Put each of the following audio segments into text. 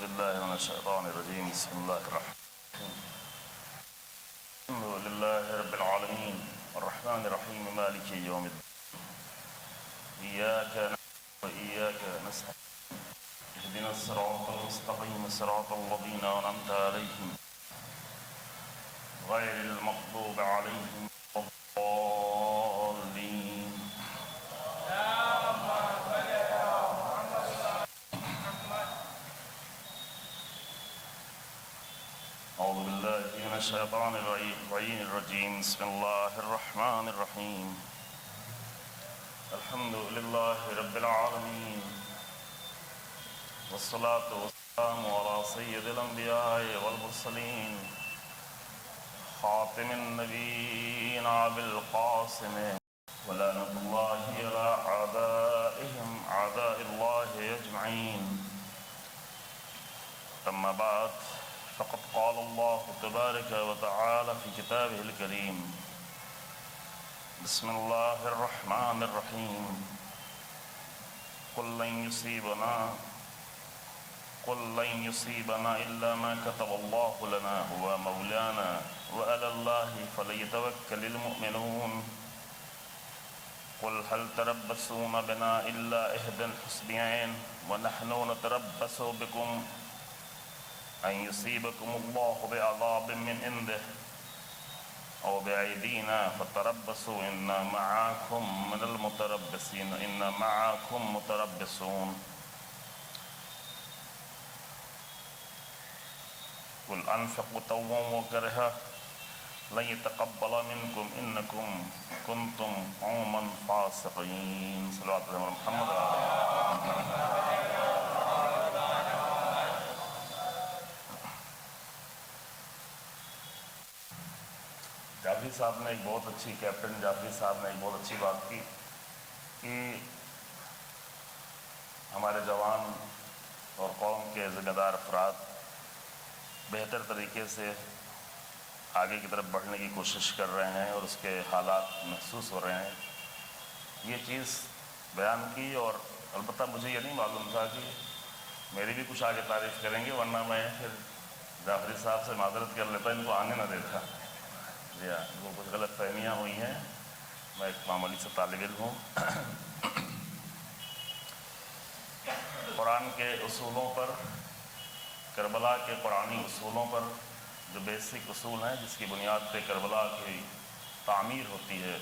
بالله من الشيطان الرجيم. بسم الله الرحمن الرحيم. الحمد لله رب العالمين الرحمن الرحيم مالك يوم الدين. إياك نعبد وإياك نستعين. اهدنا الصراط المستقيم صراط الذين أنعمت عليهم غير المغضوب عليهم ولا الضالين. أعوذ بالله من الشيطان الرجيم. بسم الله الرحمن الرحيم. الحمد لله رب العالمين والصلاة والسلام على سيد الأنبياء والمرسلين خاتم النبيين أبي القاسم ولعنة الله على أعدائهم أعداء الله أجمعين. أما بعد فقد قال الله تبارك وتعالى في كتابه الكريم: بسم الله الرحمن الرحيم. قل لن يصيبنا إلا ما كتب الله لنا هو مولانا وعلى الله فليتوكل المؤمنون. قل هل تربصون بنا إلا إحدى الحسنيين ونحن نتربص بكم أن يصيبكم الله بعذاب من عنده أو بأيدينا فتربصوا إنا معكم من المتربصين إنا معكم متربصون. قل أنفقوا طوعا وكرها لن يتقبل منكم إنكم كنتم قوما فاسقين. صلوات الله على محمد وعلى آله. جعفری صاحب نے ایک بہت اچھی کیپٹن جعفری صاحب نے ایک بہت اچھی بات کی کہ ہمارے جوان اور قوم کے ذمہ دار افراد بہتر طریقے سے آگے کی طرف بڑھنے کی کوشش کر رہے ہیں اور اس کے حالات محسوس ہو رہے ہیں. یہ چیز بیان کی اور البتہ مجھے یہ نہیں معلوم تھا کہ میری بھی کچھ آگے تعریف کریں گے، ورنہ میں پھر جعفری صاحب سے معذرت کر لیتا، ان کو آنے نہ دیتا. وہ کچھ غلط فہمیاں ہوئی ہیں. میں ایک معمولی سے طالب علم ہوں. قرآن کے اصولوں پر، کربلا کے قرآنی اصولوں پر جو بیسک اصول ہیں جس کی بنیاد پہ کربلا کی تعمیر ہوتی ہے،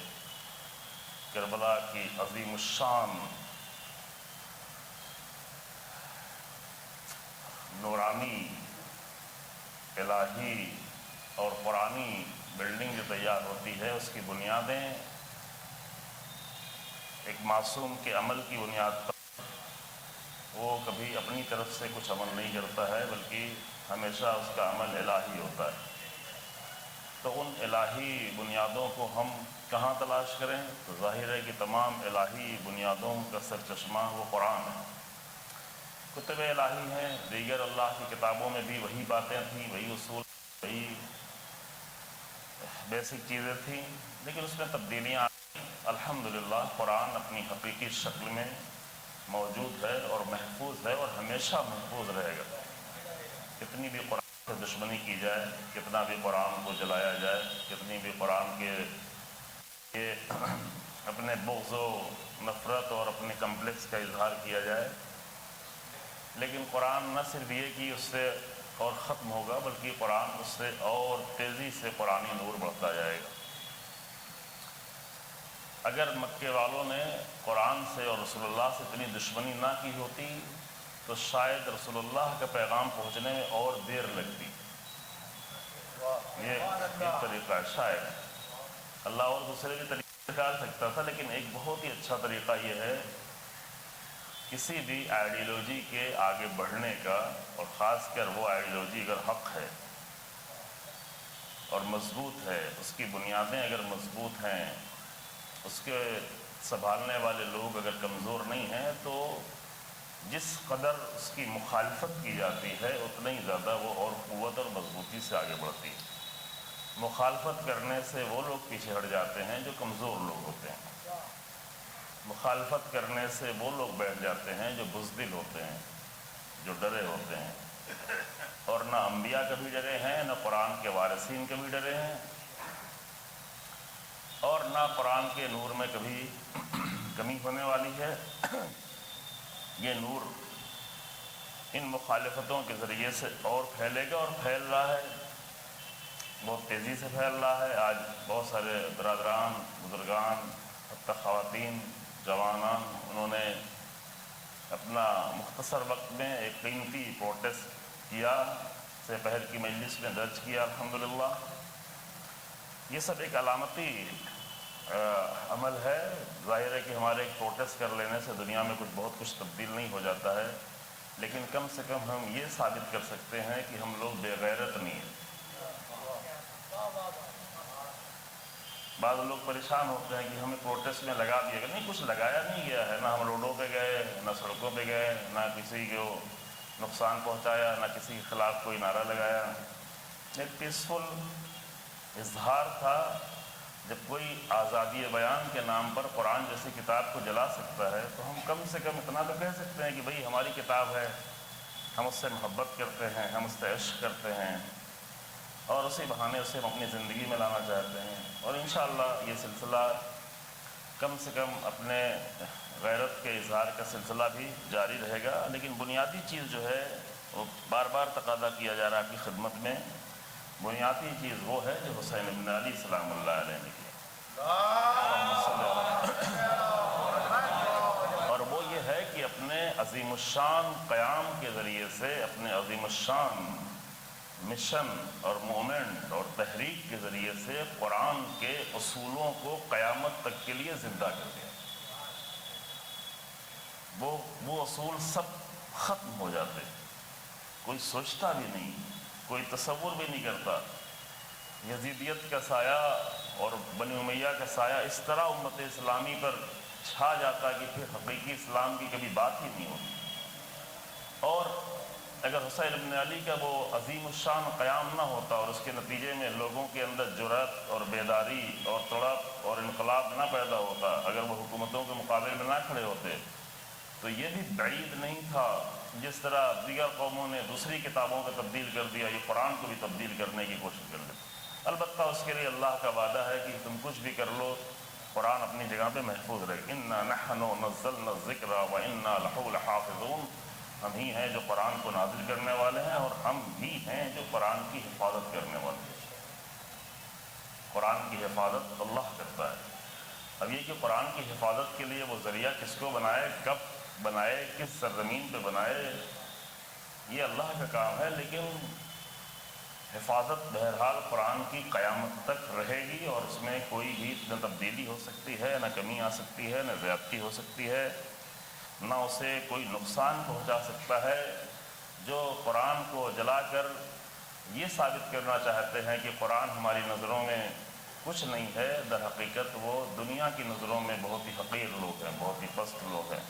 کربلا کی عظیم الشان نورانی الہی اور قرآنی بلڈنگ جو تیار ہوتی ہے، اس کی بنیادیں ایک معصوم کے عمل کی بنیاد پر، وہ کبھی اپنی طرف سے کچھ عمل نہیں کرتا ہے بلکہ ہمیشہ اس کا عمل الہی ہوتا ہے. تو ان الہی بنیادوں کو ہم کہاں تلاش کریں؟ تو ظاہر ہے کہ تمام الہی بنیادوں کا سرچشمہ وہ قرآن ہے. کتب الہی ہیں، دیگر اللہ کی کتابوں میں بھی وہی باتیں تھیں، وہی اصول، وہی بیسک چیزیں تھیں، لیکن اس میں تبدیلیاں آئیں. الحمدللہ قرآن اپنی حقیقی شکل میں موجود ہے اور محفوظ ہے اور ہمیشہ محفوظ رہے گا. کتنی بھی قرآن سے دشمنی کی جائے، کتنا بھی قرآن کو جلایا جائے، کتنی بھی قرآن کے اپنے بغض و نفرت اور اپنے کمپلیکس کا اظہار کیا جائے، لیکن قرآن نہ صرف یہ کہ اس سے اور ختم ہوگا بلکہ قرآن اس سے اور تیزی سے قرآنی نور بڑھتا جائے گا. اگر مکے والوں نے قرآن سے اور رسول اللہ سے اتنی دشمنی نہ کی ہوتی تو شاید رسول اللہ کا پیغام پہنچنے میں اور دیر لگتی. یہ ایک طریقہ ہے. شاید اللہ اور دوسرے بھی طریقے نکال سکتا تھا، لیکن ایک بہت ہی اچھا طریقہ یہ ہے کسی بھی آئیڈیالوجی کے آگے بڑھنے کا، اور خاص کر وہ آئیڈیالوجی اگر حق ہے اور مضبوط ہے، اس کی بنیادیں اگر مضبوط ہیں، اس کے سنبھالنے والے لوگ اگر کمزور نہیں ہیں، تو جس قدر اس کی مخالفت کی جاتی ہے اتنا ہی زیادہ وہ اور قوت اور مضبوطی سے آگے بڑھتی ہے. مخالفت کرنے سے وہ لوگ پیچھے ہٹ جاتے ہیں جو کمزور لوگ ہوتے ہیں. مخالفت کرنے سے وہ لوگ بیٹھ جاتے ہیں جو بزدل ہوتے ہیں، جو ڈرے ہوتے ہیں. اور نہ انبیاء کبھی ڈرے ہیں، نہ قرآن کے وارثین کبھی ڈرے ہیں، اور نہ قرآن کے نور میں کبھی کمی ہونے والی ہے۔ یہ نور ان مخالفتوں کے ذریعے سے اور پھیلے گا، اور پھیل رہا ہے، بہت تیزی سے پھیل رہا ہے۔ آج بہت سارے برادران، بزرگان، حتی خواتین، جوانان، انہوں نے اپنا مختصر وقت میں ایک قیمتی پروٹیسٹ کیا، سے پہر کی مجلس میں درج کیا الحمدللہ۔ یہ سب ایک علامتی عمل ہے۔ ظاہر ہے کہ ہمارے ایک پروٹیسٹ کر لینے سے دنیا میں بہت کچھ تبدیل نہیں ہو جاتا ہے، لیکن کم سے کم ہم یہ ثابت کر سکتے ہیں کہ ہم لوگ بے غیرت نہیں ہیں۔ بعض لوگ پریشان ہوتے ہیں کہ ہمیں پروٹیسٹ میں لگا دیا گیا، نہیں، کچھ لگایا نہیں گیا ہے، نہ ہم روڈوں پہ گئے، نہ سڑکوں پہ گئے، نہ کسی کو نقصان پہنچایا، نہ کسی کے خلاف کوئی نعرہ لگایا۔ ایک پیسفل اظہار تھا۔ جب کوئی آزادی بیان کے نام پر قرآن جیسی کتاب کو جلا سکتا ہے تو ہم کم سے کم اتنا تو کہہ سکتے ہیں کہ بھئی ہماری کتاب ہے، ہم اس سے محبت کرتے ہیں، ہم اس سے عشق کرتے ہیں، اور اسی بہانے اسے ہم اپنی زندگی میں لانا چاہتے ہیں۔ اور انشاءاللہ یہ سلسلہ کم سے کم اپنے غیرت کے اظہار کا سلسلہ بھی جاری رہے گا، لیکن بنیادی چیز جو ہے وہ بار بار تقاضا کیا جا رہا ہے آپ کی خدمت میں، بنیادی چیز وہ ہے جو حسین ابن علی سلام اللہ علیہ نے کیا، اور وہ یہ ہے کہ اپنے عظیم الشان قیام کے ذریعے سے، اپنے عظیم الشان مشن اور مومنٹ اور تحریک کے ذریعے سے قرآن کے اصولوں کو قیامت تک کے لیے زندہ کر دیا۔ وہ اصول سب ختم ہو جاتے، کوئی سوچتا بھی نہیں، کوئی تصور بھی نہیں کرتا۔ یزیدیت کا سایہ اور بنی امیہ کا سایہ اس طرح امت اسلامی پر چھا جاتا کہ پھر حقیقی اسلام کی کبھی بات ہی نہیں ہوتی۔ اور اگر حسین ابن علی کا وہ عظیم الشان قیام نہ ہوتا اور اس کے نتیجے میں لوگوں کے اندر جرأت اور بیداری اور تڑپ اور انقلاب نہ پیدا ہوتا، اگر وہ حکومتوں کے مقابلے میں نہ کھڑے ہوتے، تو یہ بھی بعید نہیں تھا جس طرح دیگر قوموں نے دوسری کتابوں کو تبدیل کر دیا، یہ قرآن کو بھی تبدیل کرنے کی کوشش کر لی۔ البتہ اس کے لیے اللہ کا وعدہ ہے کہ تم کچھ بھی کر لو، قرآن اپنی جگہ پہ محفوظ رہے۔ اِنَّا نَحْنُ نَزَّلْنَا الذِّكْرَ وَإِنَّا لَهُ لَحَافِظُونَ، ہم ہی ہیں جو قرآن کو نازل کرنے والے ہیں، اور ہم ہی ہیں جو قرآن کی حفاظت کرنے والے ہیں۔ قرآن کی حفاظت اللہ کرتا ہے۔ اب یہ کہ قرآن کی حفاظت کے لیے وہ ذریعہ کس کو بنائے، کب بنائے، کس سرزمین پہ بنائے، یہ اللہ کا کام ہے، لیکن حفاظت بہرحال قرآن کی قیامت تک رہے گی، اور اس میں کوئی بھی نہ تبدیلی ہو سکتی ہے، نہ کمی آ سکتی ہے، نہ زیادتی ہو سکتی ہے، نہ اسے کوئی نقصان پہنچا سکتا ہے۔ جو قرآن کو جلا کر یہ ثابت کرنا چاہتے ہیں کہ قرآن ہماری نظروں میں کچھ نہیں ہے، در حقیقت وہ دنیا کی نظروں میں بہت ہی حقیر لوگ ہیں، بہت ہی پست لوگ ہیں۔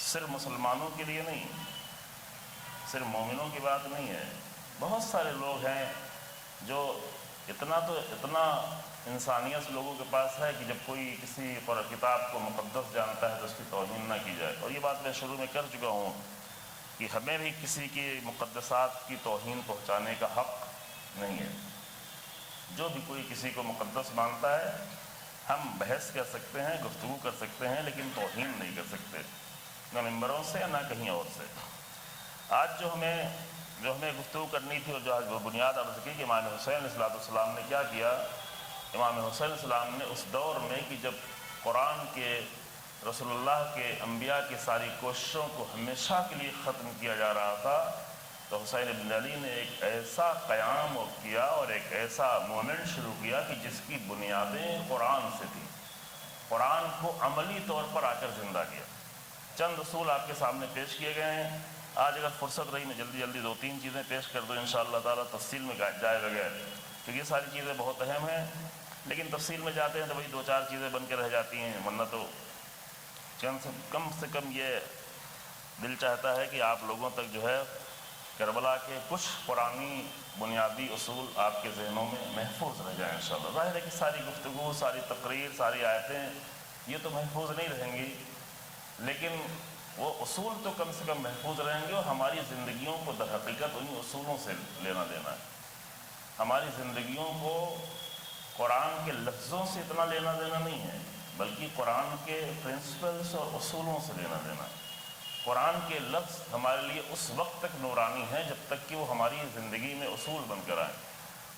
صرف مسلمانوں کے لیے نہیں، صرف مومنوں کی بات نہیں ہے، بہت سارے لوگ ہیں جو اتنا انسانیت لوگوں کے پاس ہے کہ جب کوئی کسی کتاب کو مقدس جانتا ہے تو اس کی توہین نہ کی جائے۔ اور یہ بات میں شروع میں کر چکا ہوں کہ ہمیں بھی کسی کی مقدسات کی توہین پہنچانے کا حق نہیں ہے۔ جو بھی کوئی کسی کو مقدس مانتا ہے، ہم بحث کر سکتے ہیں، گفتگو کر سکتے ہیں، لیکن توہین نہیں کر سکتے، نہ ممبروں سے نہ کہیں اور سے۔ آج جو ہمیں گفتگو کرنی تھی، اور جو آج وہ بنیاد عرض کی کہ امام حسین علیہ السلام نے کیا کیا۔ امام حسین علیہ السلام نے اس دور میں کہ جب قرآن کے، رسول اللہ کے، انبیاء کی ساری کوششوں کو ہمیشہ کے لیے ختم کیا جا رہا تھا، تو حسین ابن علی نے ایک ایسا قیام کیا اور ایک ایسا مومنٹ شروع کیا کہ جس کی بنیادیں قرآن سے تھیں۔ قرآن کو عملی طور پر آ کر زندہ کیا۔ چند اصول آپ کے سامنے پیش کیے گئے ہیں۔ آج اگر فرصت رہی میں جلدی 2-3 چیزیں پیش کر دوں انشاءاللہ تعالیٰ، تفصیل میں جائے بغیر، کیونکہ یہ ساری چیزیں بہت اہم ہیں، لیکن تفصیل میں جاتے ہیں تو وہی 2-4 چیزیں بن کے رہ جاتی ہیں، ورنہ تو کم سے کم یہ دل چاہتا ہے کہ آپ لوگوں تک جو ہے کربلا کے کچھ قرآنی بنیادی اصول آپ کے ذہنوں میں محفوظ رہ جائیں انشاءاللہ۔ ظاہر ہے کہ ساری گفتگو، ساری تقریر، ساری آیتیں یہ تو محفوظ نہیں رہیں گی، لیکن وہ اصول تو کم سے کم محفوظ رہیں گے، اور ہماری زندگیوں کو در حقیقت انہیں اصولوں سے لینا دینا ہے۔ ہماری زندگیوں کو قرآن کے لفظوں سے اتنا لینا دینا نہیں ہے، بلکہ قرآن کے پرنسپلز اور اصولوں سے لینا دینا ہے۔ قرآن کے لفظ ہمارے لیے اس وقت تک نورانی ہیں جب تک کہ وہ ہماری زندگی میں اصول بن کر آئیں،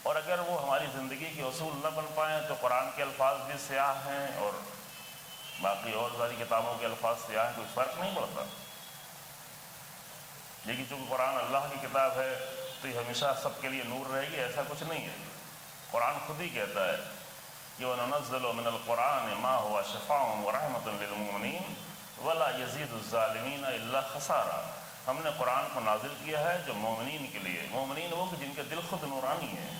اور اگر وہ ہماری زندگی کے اصول نہ بن پائیں تو قرآن کے الفاظ بھی سیاہ ہیں اور باقی اور ساری کتابوں کے الفاظ سیاہ ہیں، کوئی فرق نہیں پڑتا۔ لیکن چونکہ قرآن اللہ کی کتاب ہے تو یہ ہمیشہ سب کے لیے نور رہے گی، ایسا کچھ نہیں ہے۔ قرآن خود ہی کہتا ہے کہ وَنُنَزِّلُ مِنَ الْقُرْآنِ مَا هُوَ شِفَاءٌ وَرَحْمَةٌ لِّلْمُؤْمِنِينَ وَلَا يَزِيدُ الظَّالِمِينَ إِلَّا خَسَارًا۔ ہم نے قرآن کو نازل کیا ہے جو مومنین کے لیے، مومنین وہ کہ جن کے دل خود نورانی ہیں،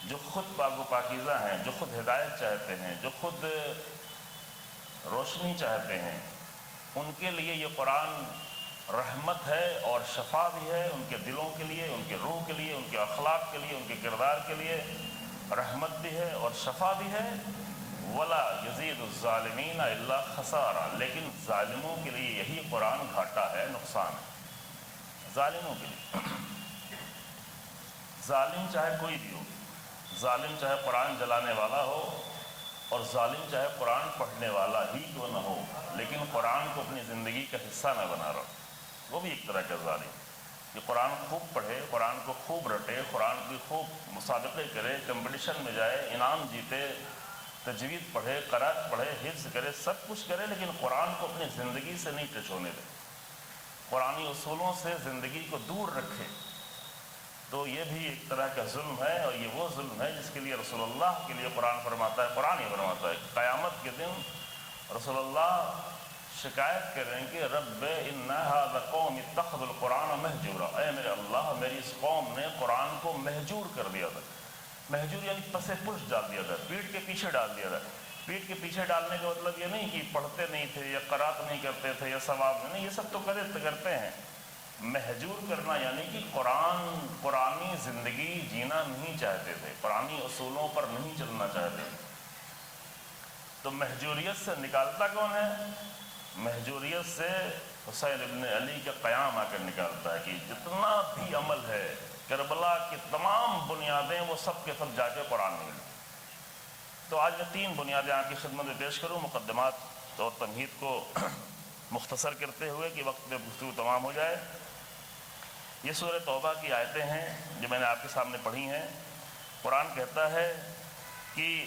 جو خود پاک و پاکیزہ ہیں، جو خود ہدایت چاہتے ہیں، جو خود روشنی چاہتے ہیں، ان کے لیے یہ قرآن رحمت ہے اور شفا بھی ہے، ان کے دلوں کے لیے، ان کے روح کے لیے، ان کے اخلاق کے لیے، ان کے کردار کے لیے رحمت بھی ہے اور شفا بھی ہے۔ ولا یزید الظالمین الا خسارا، لیکن ظالموں کے لیے یہی قرآن گھاٹا ہے، نقصان ہے ظالموں کے لیے۔ ظالم چاہے کوئی بھی ہو، ظالم چاہے قرآن جلانے والا ہو اور ظالم چاہے قرآن پڑھنے والا ہی کیوں نہ ہو، لیکن قرآن کو اپنی زندگی کا حصہ نہ بنا رہا، وہ بھی ایک طرح کا ظالم کہ قرآن خوب پڑھے، قرآن کو خوب رٹے، قرآن کی خوب مسابقے کرے، کمپٹیشن میں جائے، انعام جیتے، تجوید پڑھے، قرأت پڑھے، حفظ کرے، سب کچھ کرے، لیکن قرآن کو اپنی زندگی سے نہیں ٹچ ہونے دے، قرآنی اصولوں سے زندگی کو دور رکھے، تو یہ بھی ایک طرح کا ظلم ہے، اور یہ وہ ظلم ہے جس کے لیے رسول اللہ کے لیے قرآن فرماتا ہے، قرآن ہی فرماتا ہے قیامت کے دن رسول اللہ شکایت کریں کہ رب ان ھذا قوم اتخذوا القرآن مہجورا، اے میرے اللہ میری اس قوم نے قرآن کو مہجور کر دیا تھا۔ مہجور یعنی پسے پشت ڈال دیا تھا، پیٹھ کے پیچھے ڈال دیا تھا۔ پیٹھ کے پیچھے ڈالنے کا مطلب یہ نہیں کہ پڑھتے نہیں تھے یا قرأت نہیں کرتے تھے یا ثواب نہیں، یہ سب تو کرتے ہیں۔ مہجور کرنا یعنی کہ قرآنی زندگی جینا نہیں چاہتے تھے، قرآنی اصولوں پر نہیں چلنا چاہتے تھے۔ تو مہجوریت سے نکالتا کون ہے؟ مہجوریت سے حسین ابن علی کا قیام آ کر نکالتا ہے کہ جتنا بھی عمل ہے، کربلا کی تمام بنیادیں وہ سب کے سب جا کے قرآن میں ملیں۔ تو آج میں 3 بنیادیں آپ کی خدمت میں پیش کروں، مقدمات اور تمہید کو مختصر کرتے ہوئے کہ وقت میں گفتگو تمام ہو جائے۔ یہ سورہ توبہ کی آیتیں ہیں جو میں نے آپ کے سامنے پڑھی ہیں۔ قرآن کہتا ہے کہ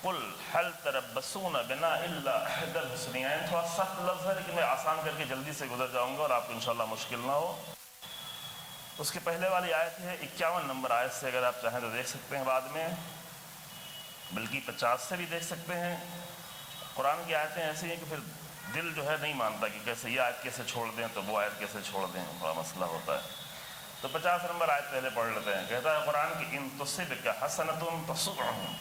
قل هل تربصون بنا الا احدى الحسنيين، تھوڑا سخت لفظ ہے لیکن میں آسان کر کے جلدی سے گزر جاؤں گا اور آپ کو انشاءاللہ مشکل نہ ہو۔ اس کے پہلے والی آیت ہے 51 نمبر آیت سے، اگر آپ چاہیں تو دیکھ سکتے ہیں بعد میں، بلکہ 50 سے بھی دیکھ سکتے ہیں۔ قرآن کی آیتیں ایسی ہیں کہ پھر دل جو ہے نہیں مانتا کہ کیسے یہ آیت کیسے چھوڑ دیں تو وہ آیت کیسے چھوڑ دیں، بڑا مسئلہ ہوتا ہے۔ تو 50 نمبر آیت پہلے پڑھ لیتے ہیں۔ کہتا ہے قرآن کہ ان تصبک حسنۃ تسؤہم،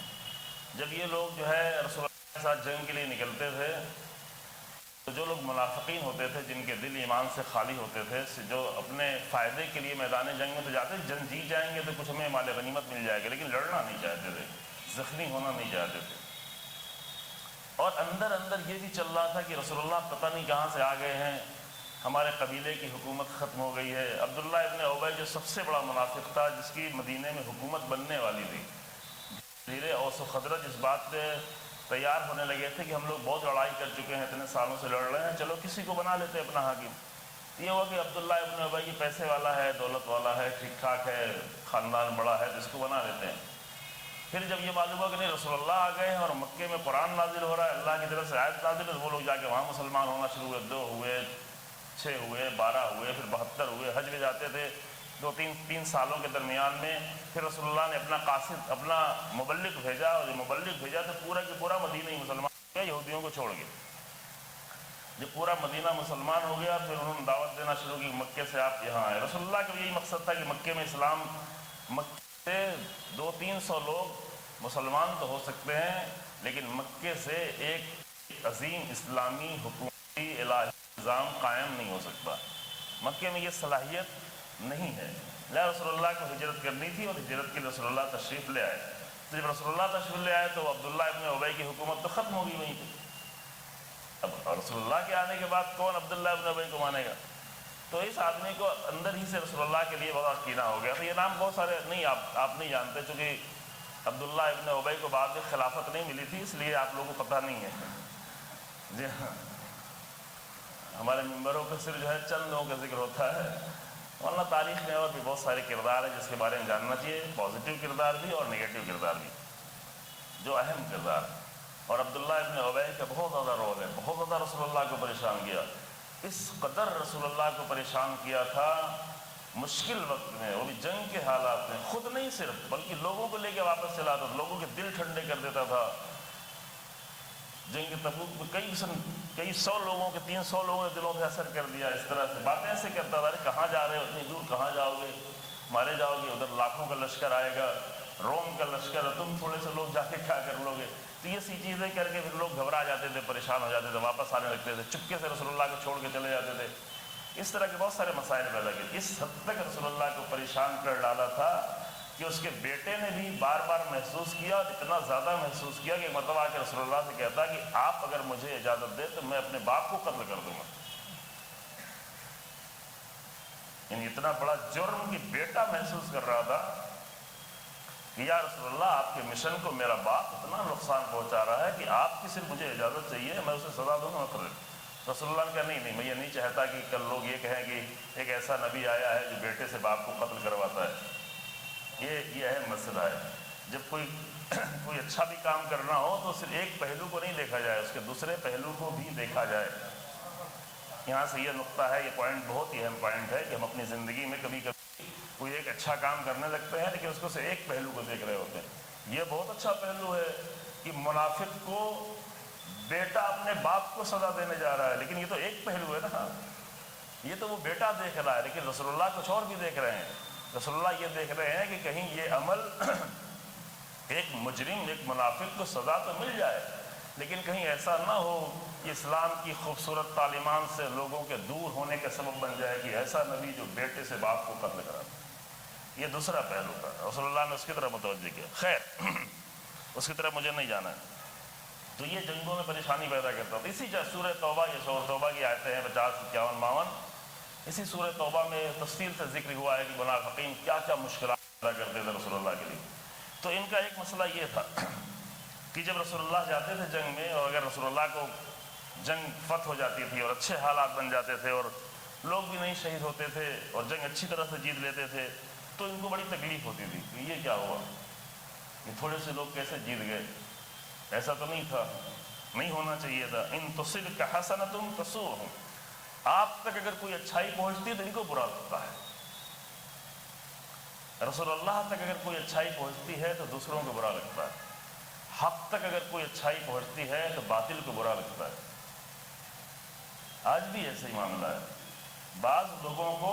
جب یہ لوگ جو ہے رسول اللہ کے ساتھ جنگ کے لیے نکلتے تھے تو جو لوگ منافقین ہوتے تھے، جن کے دل ایمان سے خالی ہوتے تھے، جو اپنے فائدے کے لیے میدان جنگ میں تو جاتے، جنگ جیت جائیں گے تو کچھ ہمیں مال غنیمت مل جائے گا، لیکن لڑنا نہیں چاہتے تھے، زخمی ہونا نہیں چاہتے تھے۔ اور اندر اندر یہ بھی چل رہا تھا کہ رسول اللہ پتہ نہیں کہاں سے آ گئے ہیں، ہمارے قبیلے کی حکومت ختم ہو گئی ہے۔ عبداللہ ابن ابی جو سب سے بڑا منافق تھا، جس کی مدینے میں حکومت بننے والی تھی، دھیرے اوس و خزرج اس بات پہ تیار ہونے لگے تھے کہ ہم لوگ بہت لڑائی کر چکے ہیں، اتنے سالوں سے لڑ رہے ہیں، چلو کسی کو بنا لیتے اپنا حاکم۔ یہ ہوا کہ عبداللہ ابن ابی پیسے والا ہے، دولت والا ہے، ٹھیک ٹھاک ہے، خاندان بڑا ہے، تو اس کو بنا لیتے ہیں۔ پھر جب یہ معلوم ہوا کہ نہیں رسول اللہ آ گئے ہیں اور مکے میں قرآن نازل ہو رہا ہے، اللہ کی طرف سے آیت نازل ہے، تو وہ لوگ جا کے وہاں مسلمان ہونا شروع ہوئے، 2 ہوئے، 6 ہوئے، 12 ہوئے، پھر 72 ہوئے، حج میں جاتے تھے 2-3 سالوں کے درمیان میں۔ پھر رسول اللہ نے اپنا قاصد، اپنا مبلغ بھیجا، اور جب مبلغ بھیجا تو پورا کہ پورا مدینہ ہی مسلمان ہو گیا، یہودیوں کو چھوڑ کے۔ جب پورا مدینہ مسلمان ہو گیا پھر انہوں نے دعوت دینا شروع کی مکے سے آپ یہاں آئے۔ رسول اللہ کا یہی مقصد تھا کہ مکے میں اسلام، مکے سے 200-300 لوگ مسلمان تو ہو سکتے ہیں، لیکن مکے سے ایک عظیم اسلامی حکومتی الہی نظام قائم نہیں ہو سکتا۔ مکے میں یہ صلاحیت نہیں ہے، لہذا رسول اللہ کو ہجرت کرنی تھی، اور ہجرت کے لیے رسول اللہ تشریف لے آئے۔ تو جب رسول اللہ تشریف لے آئے تو عبداللہ ابن ابی کی حکومت تو ختم ہو گئی وہیں پہ۔ اب رسول اللہ کے آنے کے بعد کون عبداللہ ابن ابی کو مانے گا؟ تو اس آدمی کو اندر ہی سے رسول اللہ کے لیے بہت کینہ ہو گیا. تو یہ نام بہت سارے نہیں آپ نہیں جانتے، چونکہ عبداللہ ابن ابی کو بعد میں خلافت نہیں ملی تھی، اس لیے آپ لوگوں کو پتہ نہیں ہے. جی ہاں، ہمارے ممبروں پہ صرف جو ہے چند لوگوں کا ذکر ہوتا ہے، ورنہ تاریخ میں اور بھی بہت سارے کردار ہیں جس کے بارے میں جاننا چاہیے، پازیٹیو کردار بھی اور نگیٹو کردار بھی، جو اہم کردار. اور عبداللہ ابن ابی کا بہت زیادہ رول ہے، بہت زیادہ رسول اللہ کو پریشان کیا. اس قدر رسول اللہ کو پریشان کیا تھا مشکل وقت میں، وہ بھی جنگ کے حالات میں، خود نہیں صرف بلکہ لوگوں کو لے کے واپس چلا تھا، لوگوں کے دل ٹھنڈے کر دیتا تھا. جنگ تبوک میں کئی سو لوگوں کے 300 لوگوں کے دلوں پہ اثر کر دیا. اس طرح سے باتیں ایسے کرتا تھا، کہاں جا رہے ہو اتنی دور، کہاں جاؤ گے، مارے جاؤ گے، ادھر لاکھوں کا لشکر آئے گا، روم کا لشکر ہے، تم تھوڑے سے لوگ جا کے کیا کر لو گے. تو یہ سی چیزیں کر کے پھر لوگ گھبرا جاتے تھے، پریشان ہو جاتے تھے، واپس آنے لگتے تھے، چپکے سے رسول اللہ کو چھوڑ کے چلے جاتے تھے. اس طرح کے بہت سارے مسائل پیدا کیے. اس حد تک رسول اللہ کو پریشان کر ڈالا تھا کہ اس کے بیٹے نے بھی بار بار محسوس کیا، اور اتنا زیادہ محسوس کیا کہ ایک مرتبہ آ کے رسول اللہ سے کہتا کہ آپ اگر مجھے اجازت دے تو میں اپنے باپ کو قتل کر دوں گا. یعنی اتنا بڑا جرم کہ بیٹا محسوس کر رہا تھا کہ یا رسول اللہ آپ کے مشن کو میرا باپ اتنا نقصان پہنچا رہا ہے کہ آپ کی صرف مجھے اجازت چاہیے، میں اسے سزا دوں گا. رسول اللہ نے کہا نہیں، میں یہ نہیں چاہتا کہ کل لوگ یہ کہیں کہ ایک ایسا نبی آیا ہے جو بیٹے سے باپ کو قتل کرواتا ہے. یہ اہم مسئلہ ہے. جب کوئی اچھا بھی کام کرنا ہو تو صرف ایک پہلو کو نہیں دیکھا جائے، اس کے دوسرے پہلو کو بھی دیکھا جائے. یہاں سے یہ نقطہ ہے، یہ پوائنٹ بہت ہی اہم پوائنٹ ہے کہ ہم اپنی زندگی میں کبھی کوئی ایک اچھا کام کرنے لگتے ہیں لیکن اس کو سے ایک پہلو کو دیکھ رہے ہوتے ہیں. یہ بہت اچھا پہلو ہے کہ منافق کو بیٹا اپنے باپ کو سزا دینے جا رہا ہے، لیکن یہ تو ایک پہلو ہے نا. یہ تو وہ بیٹا دیکھ رہا ہے، لیکن رسول اللہ کچھ اور بھی دیکھ رہے ہیں. رسول اللہ یہ دیکھ رہے ہیں کہ کہیں یہ عمل ایک مجرم، ایک منافق کو سزا تو مل جائے، لیکن کہیں ایسا نہ ہو کہ اسلام کی خوبصورت تعلیمات سے لوگوں کے دور ہونے کا سبب بن جائے کہ ایسا نبی جو بیٹے سے باپ کو قتل کرا. یہ دوسرا پہلو تھا. رسول اللہ نے اس کی طرف متوجہ کیا. خیر، اس کی طرف مجھے نہیں جانا ہے. تو یہ جنگوں میں پریشانی پیدا کرتا تھا. اسی سورہ توبہ، یہ سورہ توبہ کی آیتیں ہیں 50، 51، 52. اسی سورہ توبہ میں تفصیل سے ذکر ہوا ہے کہ منافقین کیا کیا مشکلات پیدا کرتے تھے رسول اللہ کے لیے. تو ان کا ایک مسئلہ یہ تھا کہ جب رسول اللہ جاتے تھے جنگ میں، اور اگر رسول اللہ کو جنگ فتح ہو جاتی تھی اور اچھے حالات بن جاتے تھے اور لوگ بھی نہیں شہید ہوتے تھے اور جنگ اچھی طرح سے جیت لیتے تھے، تو ان کو بڑی تکلیف ہوتی تھی کہ یہ کیا ہوا، یہ تھوڑے سے لوگ کیسے جیت گئے، ایسا تو نہیں تھا، نہیں ہونا چاہیے تھا. ان تصبک حسنۃ تسؤہم، آپ تک اگر کوئی اچھائی پہنچتی ہے تو ان کو برا لگتا ہے. رسول اللہ تک اگر کوئی اچھائی پہنچتی ہے تو دوسروں کو برا لگتا ہے. حق تک اگر کوئی اچھائی پہنچتی ہے تو باطل کو برا لگتا ہے. آج بھی ایسا ہی معاملہ ہے. بعض لوگوں کو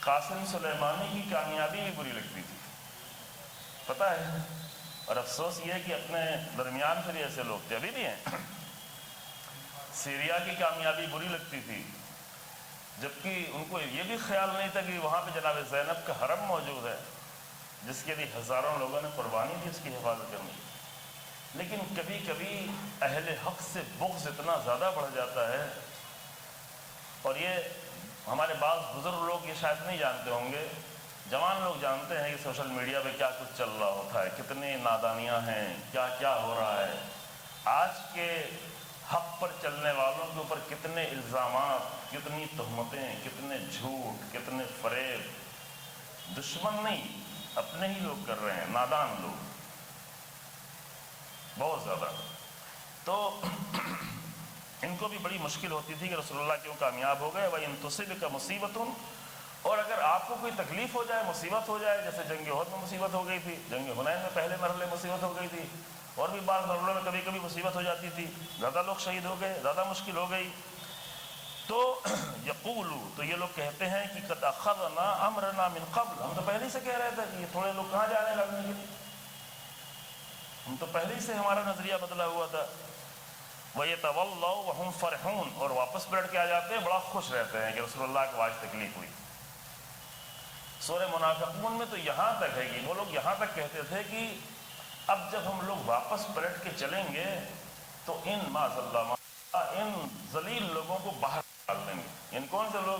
قاسم سلیمانی کی کامیابی بھی بری لگتی تھی، پتہ ہے. اور افسوس یہ ہے کہ اپنے درمیان پھر ایسے لوگ تھے، ابھی بھی ہیں. سیریا کی کامیابی بری لگتی تھی، جبکہ ان کو یہ بھی خیال نہیں تھا کہ وہاں پہ جناب زینب کا حرم موجود ہے جس کے لیے ہزاروں لوگوں نے قربانی دی اس کی حفاظت کرنے. لیکن کبھی کبھی اہل حق سے بغض اتنا زیادہ بڑھ جاتا ہے، اور یہ ہمارے بعض بزرگ لوگ یہ شاید نہیں جانتے ہوں گے، جوان لوگ جانتے ہیں کہ سوشل میڈیا پہ کیا کچھ چل رہا ہوتا ہے، کتنی نادانیاں ہیں، کیا کیا ہو رہا ہے. آج کے حق پر چلنے والوں کے اوپر کتنے الزامات، کتنی تہمتیں، کتنے جھوٹ، کتنے فریب. دشمن نہیں، اپنے ہی لوگ کر رہے ہیں، نادان لوگ بہت زیادہ. تو ان کو بھی بڑی مشکل ہوتی تھی کہ رسول اللہ کیوں کامیاب ہو گئے. وَإِن تُصِبْكَ مُصِيبَةٌ، اور اگر آپ کو کوئی تکلیف ہو جائے، مصیبت ہو جائے، جیسے جنگ احد میں مصیبت ہو گئی تھی، جنگ حنین میں پہلے مرحلے مصیبت ہو گئی تھی، اور بھی بعض مرحلوں میں کبھی کبھی مصیبت ہو جاتی تھی، زیادہ لوگ شہید ہو گئے، زیادہ مشکل ہو گئی. تو یقولو، تو یہ لوگ کہتے ہیں کہ قد اخذنا امرنا من قبل، ہم تو پہلے ہی سے کہہ رہے تھے کہ یہ تھوڑے لوگ کہاں جانے لگنے کے لیے، ہم تو پہلے ہی سے ہمارا نظریہ بدلا ہوا تھا. وَيَتَوَلَّوْا وَهُمْ فَرِحُونَ، اور واپس پلٹ کے آ جاتے ہیں، بڑا خوش رہتے ہیں کہ رسول اللہ کو آج تکلیف ہوئی. سورہ منافقون میں تو یہاں تک ہے کہ وہ لوگ یہاں تک کہتے تھے کہ اب جب ہم لوگ واپس پلٹ کے چلیں گے تو ان ذلیل لوگوں کو باہر ڈال دیں گے. ان کون سے لوگ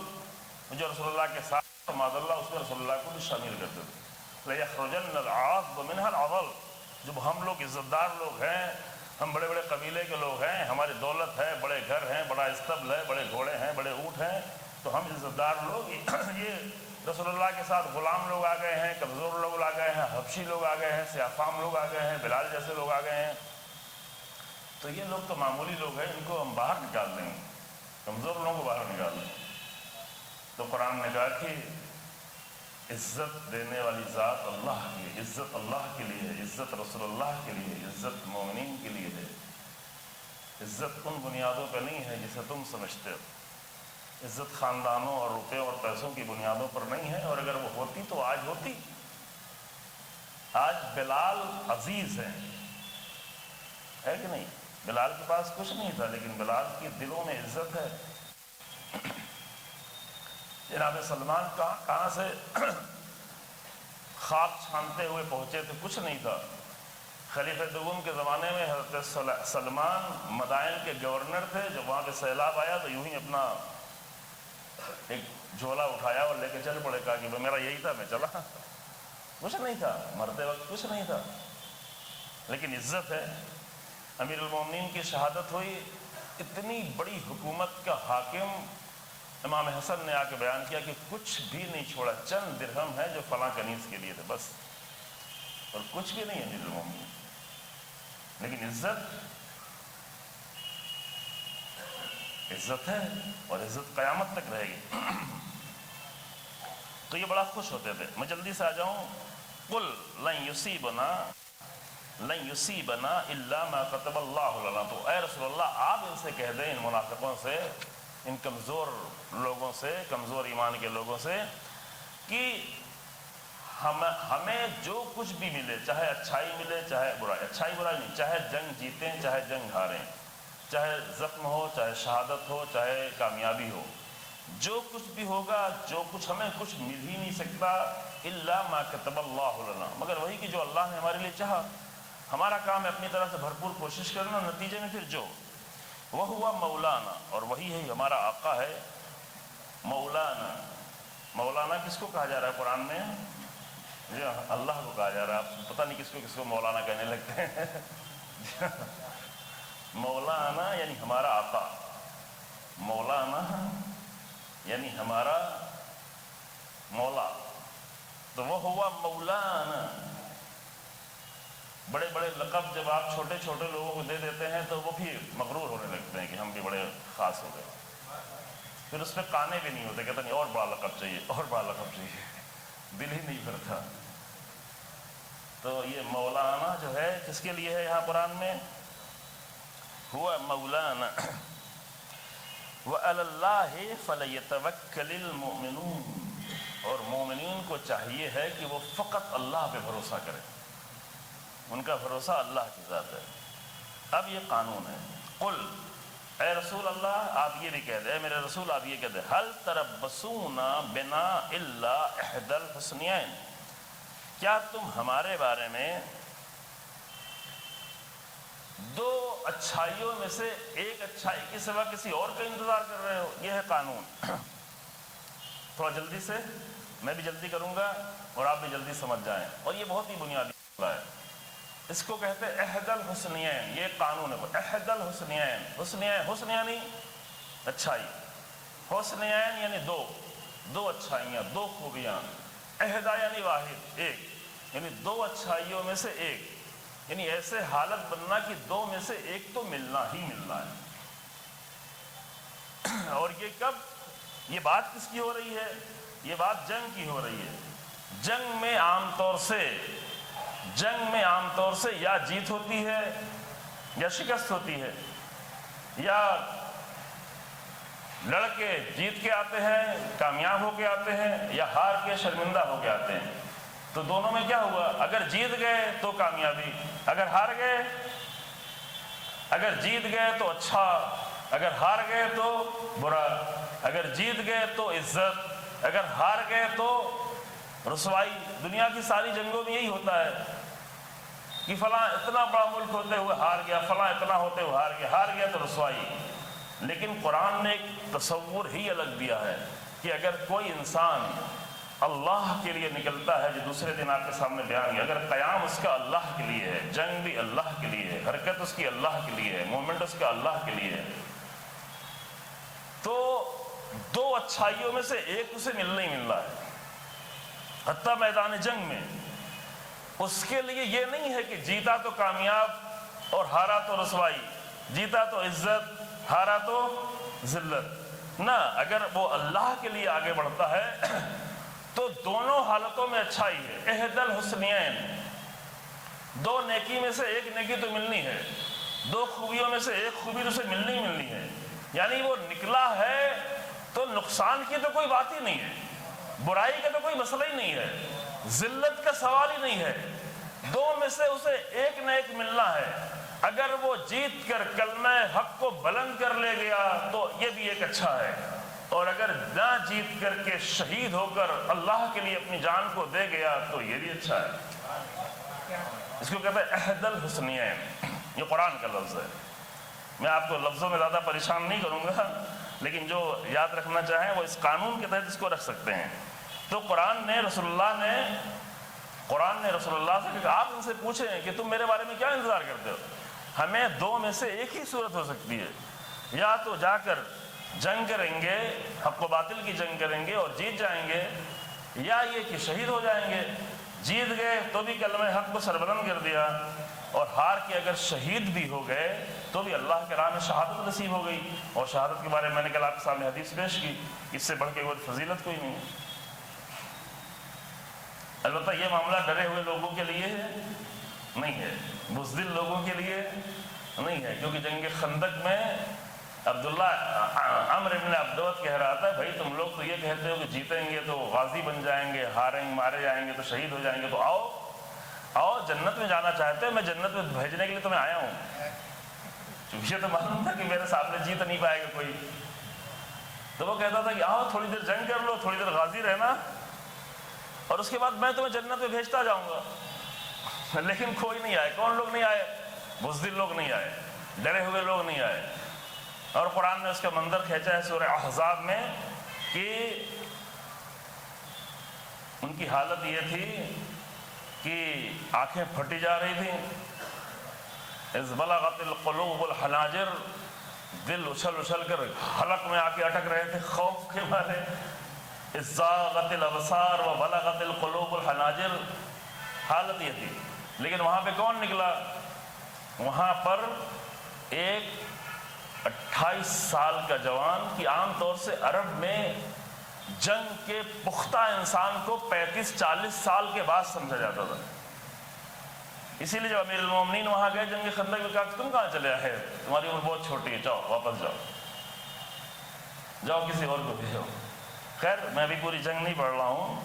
جو رسول اللہ کے ساتھ معاذ اللہ اس میں رسول اللہ کو بھی شامل کرتے تھے. لَيَخْرُجَنَّ الْعَاضُ مِنْهَا الْعَضَلُ. جب ہم لوگ عزت دار لوگ ہیں, ہم بڑے بڑے قبیلے کے لوگ ہیں, ہماری دولت ہے, بڑے گھر ہیں, بڑا استبل ہے, بڑے گھوڑے ہیں, بڑے اونٹ ہیں, تو ہم عزت دار لوگ یہ رسول اللہ کے ساتھ غلام لوگ آ گئے ہیں, کمزور لوگ آ گئے ہیں, حبشی لوگ آ گئے ہیں, سیاہ لوگ آ گئے ہیں, بلال جیسے لوگ آ گئے ہیں, تو یہ لوگ تو معمولی لوگ ہیں, ان کو ہم باہر نکال دیں گے, کمزور لوگوں کو باہر نکال دیں. تو قرآن نے کہا کہ عزت دینے والی ذات اللہ کی ہے, عزت اللہ کے لیے ہے, عزت رسول اللہ کے لیے, عزت مومنین کے لیے ہے. عزت ان بنیادوں پہ نہیں ہے جسے تم سمجھتے ہو. عزت خاندانوں اور روپے اور پیسوں کی بنیادوں پر نہیں ہے, اور اگر وہ ہوتی تو آج ہوتی. آج بلال عزیز ہے کہ نہیں؟ بلال کے پاس کچھ نہیں تھا, لیکن بلال کے دلوں میں عزت ہے. جناب سلمان کہاں سے خاک چھانتے ہوئے پہنچے تھے, کچھ نہیں تھا. خلیفہ دوم کے زمانے میں حضرت سلمان مدائن کے گورنر تھے. جب وہاں پہ سیلاب آیا تو یوں ہی اپنا ایک جھولا اٹھایا اور لے کے چل پڑے, کہا کہ میرا یہی تھا, میں چلا. کچھ نہیں تھا, مرتے وقت کچھ نہیں تھا, لیکن عزت ہے. امیر المومنین کی شہادت ہوئی, اتنی بڑی حکومت کا حاکم امام حسن نے آ کے بیان کیا کہ کچھ بھی نہیں چھوڑا, چند درہم ہے جو فلاں کنیز کے لیے تھے بس, اور کچھ بھی نہیں امیر المومنین. لیکن عزت ہے, اور عزت قیامت تک رہے گی. تو یہ بڑا خوش ہوتے تھے. میں جلدی سے آ جاؤں. قُلْ لَن يُصِيبَنَا إِلَّا مَا كَتَبَ اللَّهُ لَنَا. تو اے رسول اللہ آپ ان سے کہہ دیں, ان منافقوں سے, ان کمزور لوگوں سے, کمزور ایمان کے لوگوں سے, کہ ہمیں جو کچھ بھی ملے, چاہے اچھائی ملے چاہے برائی, اچھائی برائی نہیں, چاہے جنگ جیتیں چاہے جنگ ہاریں, چاہے زخم ہو چاہے شہادت ہو چاہے کامیابی ہو, جو کچھ بھی ہوگا, جو کچھ ہمیں کچھ مل ہی نہیں سکتا الا ما كتب اللہ لنا, مگر وہی کہ جو اللہ نے ہمارے لیے چاہا. ہمارا کام ہے اپنی طرف سے بھرپور کوشش کرنا, نتیجے میں پھر جو وہ ہوا مولانا, اور وہی ہے ہمارا آقا ہے. مولانا, مولانا کس کو کہا جا رہا ہے قرآن میں؟ جی اللہ کو کہا جا رہا ہے. پتہ نہیں کس کو مولانا کہنے لگتے ہیں. مولانا یعنی ہمارا آقا, مولانا یعنی ہمارا مولا. تو وہ ہوا مولانا. بڑے بڑے لقب جب آپ چھوٹے چھوٹے لوگوں کو دے دیتے ہیں تو وہ بھی مغرور ہونے لگتے ہیں کہ ہم بھی بڑے خاص ہو گئے. پھر اس میں کانے بھی نہیں ہوتے, کہتے نہیں اور بڑا لقب چاہیے, اور بڑا لقب چاہیے, دل ہی نہیں بھرتا. تو یہ مولانا جو ہے کس کے لیے ہے یہاں قرآن میں؟ ہوا مولانا وَعَلَى اللَّهِ فَلَيَتَوَكَّلِ الْمُؤْمِنُونَ. اور مومنین کو چاہیے ہے کہ وہ فقط اللہ پہ بھروسہ کریں, ان کا بھروسہ اللہ کی ذات ہے. اب یہ قانون ہے. قل, اے رسول اللہ آپ یہ بھی کہہ دیں, اے میرے رسول آپ یہ کہہ دیں, هل تربصون بنا الا احدى الحسنيين. کیا تم ہمارے بارے میں دو اچھائیوں میں سے ایک اچھائی کے سوا کسی اور کا انتظار کر رہے ہو؟ یہ ہے قانون. تھوڑا جلدی سے, میں بھی جلدی کروں گا اور آپ بھی جلدی سمجھ جائیں. اور یہ بہت ہی بنیادی مسئلہ ہے. اس کو کہتے ہیں احد الحسنین. یہ قانون ہے احد الحسنین. حسن یعنی اچھائی, حسنین یعنی دو اچھائیاں, دو خوبیاں. احدہ یعنی واحد, ایک, یعنی دو اچھائیوں میں سے ایک, یعنی ایسے حالت بننا کہ دو میں سے ایک تو ملنا ہی ملنا ہے. اور یہ کب, یہ بات کس کی ہو رہی ہے؟ یہ بات جنگ کی ہو رہی ہے. جنگ میں عام طور سے یا جیت ہوتی ہے یا شکست ہوتی ہے, یا لڑکے جیت کے آتے ہیں کامیاب ہو کے آتے ہیں, یا ہار کے شرمندہ ہو کے آتے ہیں. تو دونوں میں کیا ہوا؟ اگر جیت گئے تو کامیابی, اگر ہار گئے, اگر جیت گئے تو اچھا, اگر ہار گئے تو برا, اگر جیت گئے تو عزت, اگر ہار گئے تو رسوائی. دنیا کی ساری جنگوں میں یہی ہوتا ہے. کہ فلاں اتنا بڑا ملک ہوتے ہوئے ہار گیا، فلاں اتنا ہوتے ہوئے ہار گیا تو رسوائی۔ لیکن قرآن نے ایک تصور ہی الگ دیا ہے کہ اگر کوئی انسان اللہ کے لیے نکلتا ہے، جو دوسرے دن آپ کے سامنے بیان کیا، اگر قیام اس کا اللہ کے لیے ہے، جنگ بھی اللہ کے لیے ہے، حرکت اس کی اللہ کے لیے ہے، مومنٹ اس کا اللہ کے لیے ہے، تو دو اچھائیوں میں سے ایک اسے ملنا ہی ملنا ہے۔ حتیٰ میدان جنگ میں اس کے لیے یہ نہیں ہے کہ جیتا تو کامیاب اور ہارا تو رسوائی، جیتا تو عزت، ہارا تو ذلت، نہ، اگر وہ اللہ کے لیے آگے بڑھتا ہے تو دونوں حالتوں میں اچھائی ہے۔ احد الحسنین، دو نیکی میں سے ایک نیکی تو ملنی ہے، دو خوبیوں میں سے ایک خوبی تو اسے ملنی ہے، یعنی وہ نکلا ہے تو نقصان کی تو کوئی بات ہی نہیں ہے، برائی کا تو کوئی مسئلہ ہی نہیں ہے، ذلت کا سوال ہی نہیں ہے، دو میں سے اسے ایک نہ ایک ملنا ہے۔ اگر وہ جیت کر کلمہ حق کو بلند کر لے گیا تو یہ بھی ایک اچھا ہے، اور اگر نہ جیت کر کے شہید ہو کر اللہ کے لیے اپنی جان کو دے گیا تو یہ بھی اچھا ہے۔ اس کو کہتے ہیں احد الحسنین، یہ قرآن کا لفظ ہے۔ میں آپ کو لفظوں میں زیادہ پریشان نہیں کروں گا، لیکن جو یاد رکھنا چاہیں وہ اس قانون کے تحت اس کو رکھ سکتے ہیں۔ تو قرآن نے رسول اللہ سے کہا، آپ ان سے پوچھیں کہ تم میرے بارے میں کیا انتظار کرتے ہو؟ ہمیں دو میں سے ایک ہی صورت ہو سکتی ہے، یا تو جا کر جنگ کریں گے، حق و باطل کی جنگ کریں گے اور جیت جائیں گے، یا یہ کہ شہید ہو جائیں گے۔ جیت گئے تو بھی کلمہ حق کو سربلند کر دیا، اور ہار کے اگر شہید بھی ہو گئے تو بھی اللہ کے راہ میں شہادت نصیب ہو گئی، اور شہادت کے بارے میں نے کل آپ کے سامنے حدیث پیش کی، اس سے بڑھ کے کوئی فضیلت کوئی نہیں ہے۔ البتہ یہ معاملہ ڈرے ہوئے لوگوں کے لیے ہے، نہیں ہے، بزدل لوگوں کے لیے نہیں ہے، کیونکہ جنگ خندق میں عمرو بن عبدوت کہہ رہا تھا، بھائی تم لوگ تو یہ کہتے ہو کہ جیتیں گے تو غازی بن جائیں گے، مارے جائیں گے تو شہید ہو جائیں گے، تو آؤ جنت میں جانا چاہتے ہو، میں جنت میں بھیجنے کے لیے تمہیں آیا ہوں۔ چونکہ یہ تو معلوم تھا کہ میرے سامنے جیت نہیں پائے گا کوئی، تو وہ کہتا تھا کہ آؤ تھوڑی دیر جنگ کر لو، تھوڑی دیر غازی رہنا، اور اس کے بعد میں تمہیں جنت میں بھیجتا جاؤں گا۔ لیکن کوئی نہیں آئے۔ کون لوگ نہیں آئے؟ بزدل لوگ نہیں آئے، ڈرے ہوئے لوگ نہیں آئے۔ اور قرآن نے اس کا منظر کھینچا ہے سورہ احزاب میں کہ ان کی حالت یہ تھی کہ آنکھیں پھٹی جا رہی تھیں، اذ بلغت القلوب الحناجر، دل اچھل کر حلق میں آ کے اٹک رہے تھے خوف کے مارے، اذ زاغت الابصار وبلغت القلوب الحناجر، حالت یہ تھی۔ لیکن وہاں پہ کون نکلا؟ وہاں پر ایک 28 سال کا جوان، کہ عام طور سے عرب میں جنگ کے پختہ انسان کو 35-40 سال کے بعد سمجھا جاتا تھا۔ اسی لیے جب امیر المومنین وہاں گئے جنگ خندق میں، کہا کہ تم کہاں چلے آئے، تمہاری عمر بہت چھوٹی ہے، جاؤ واپس جاؤ کسی اور کو بھیجو۔ خیر میں ابھی پوری جنگ نہیں پڑھ رہا ہوں،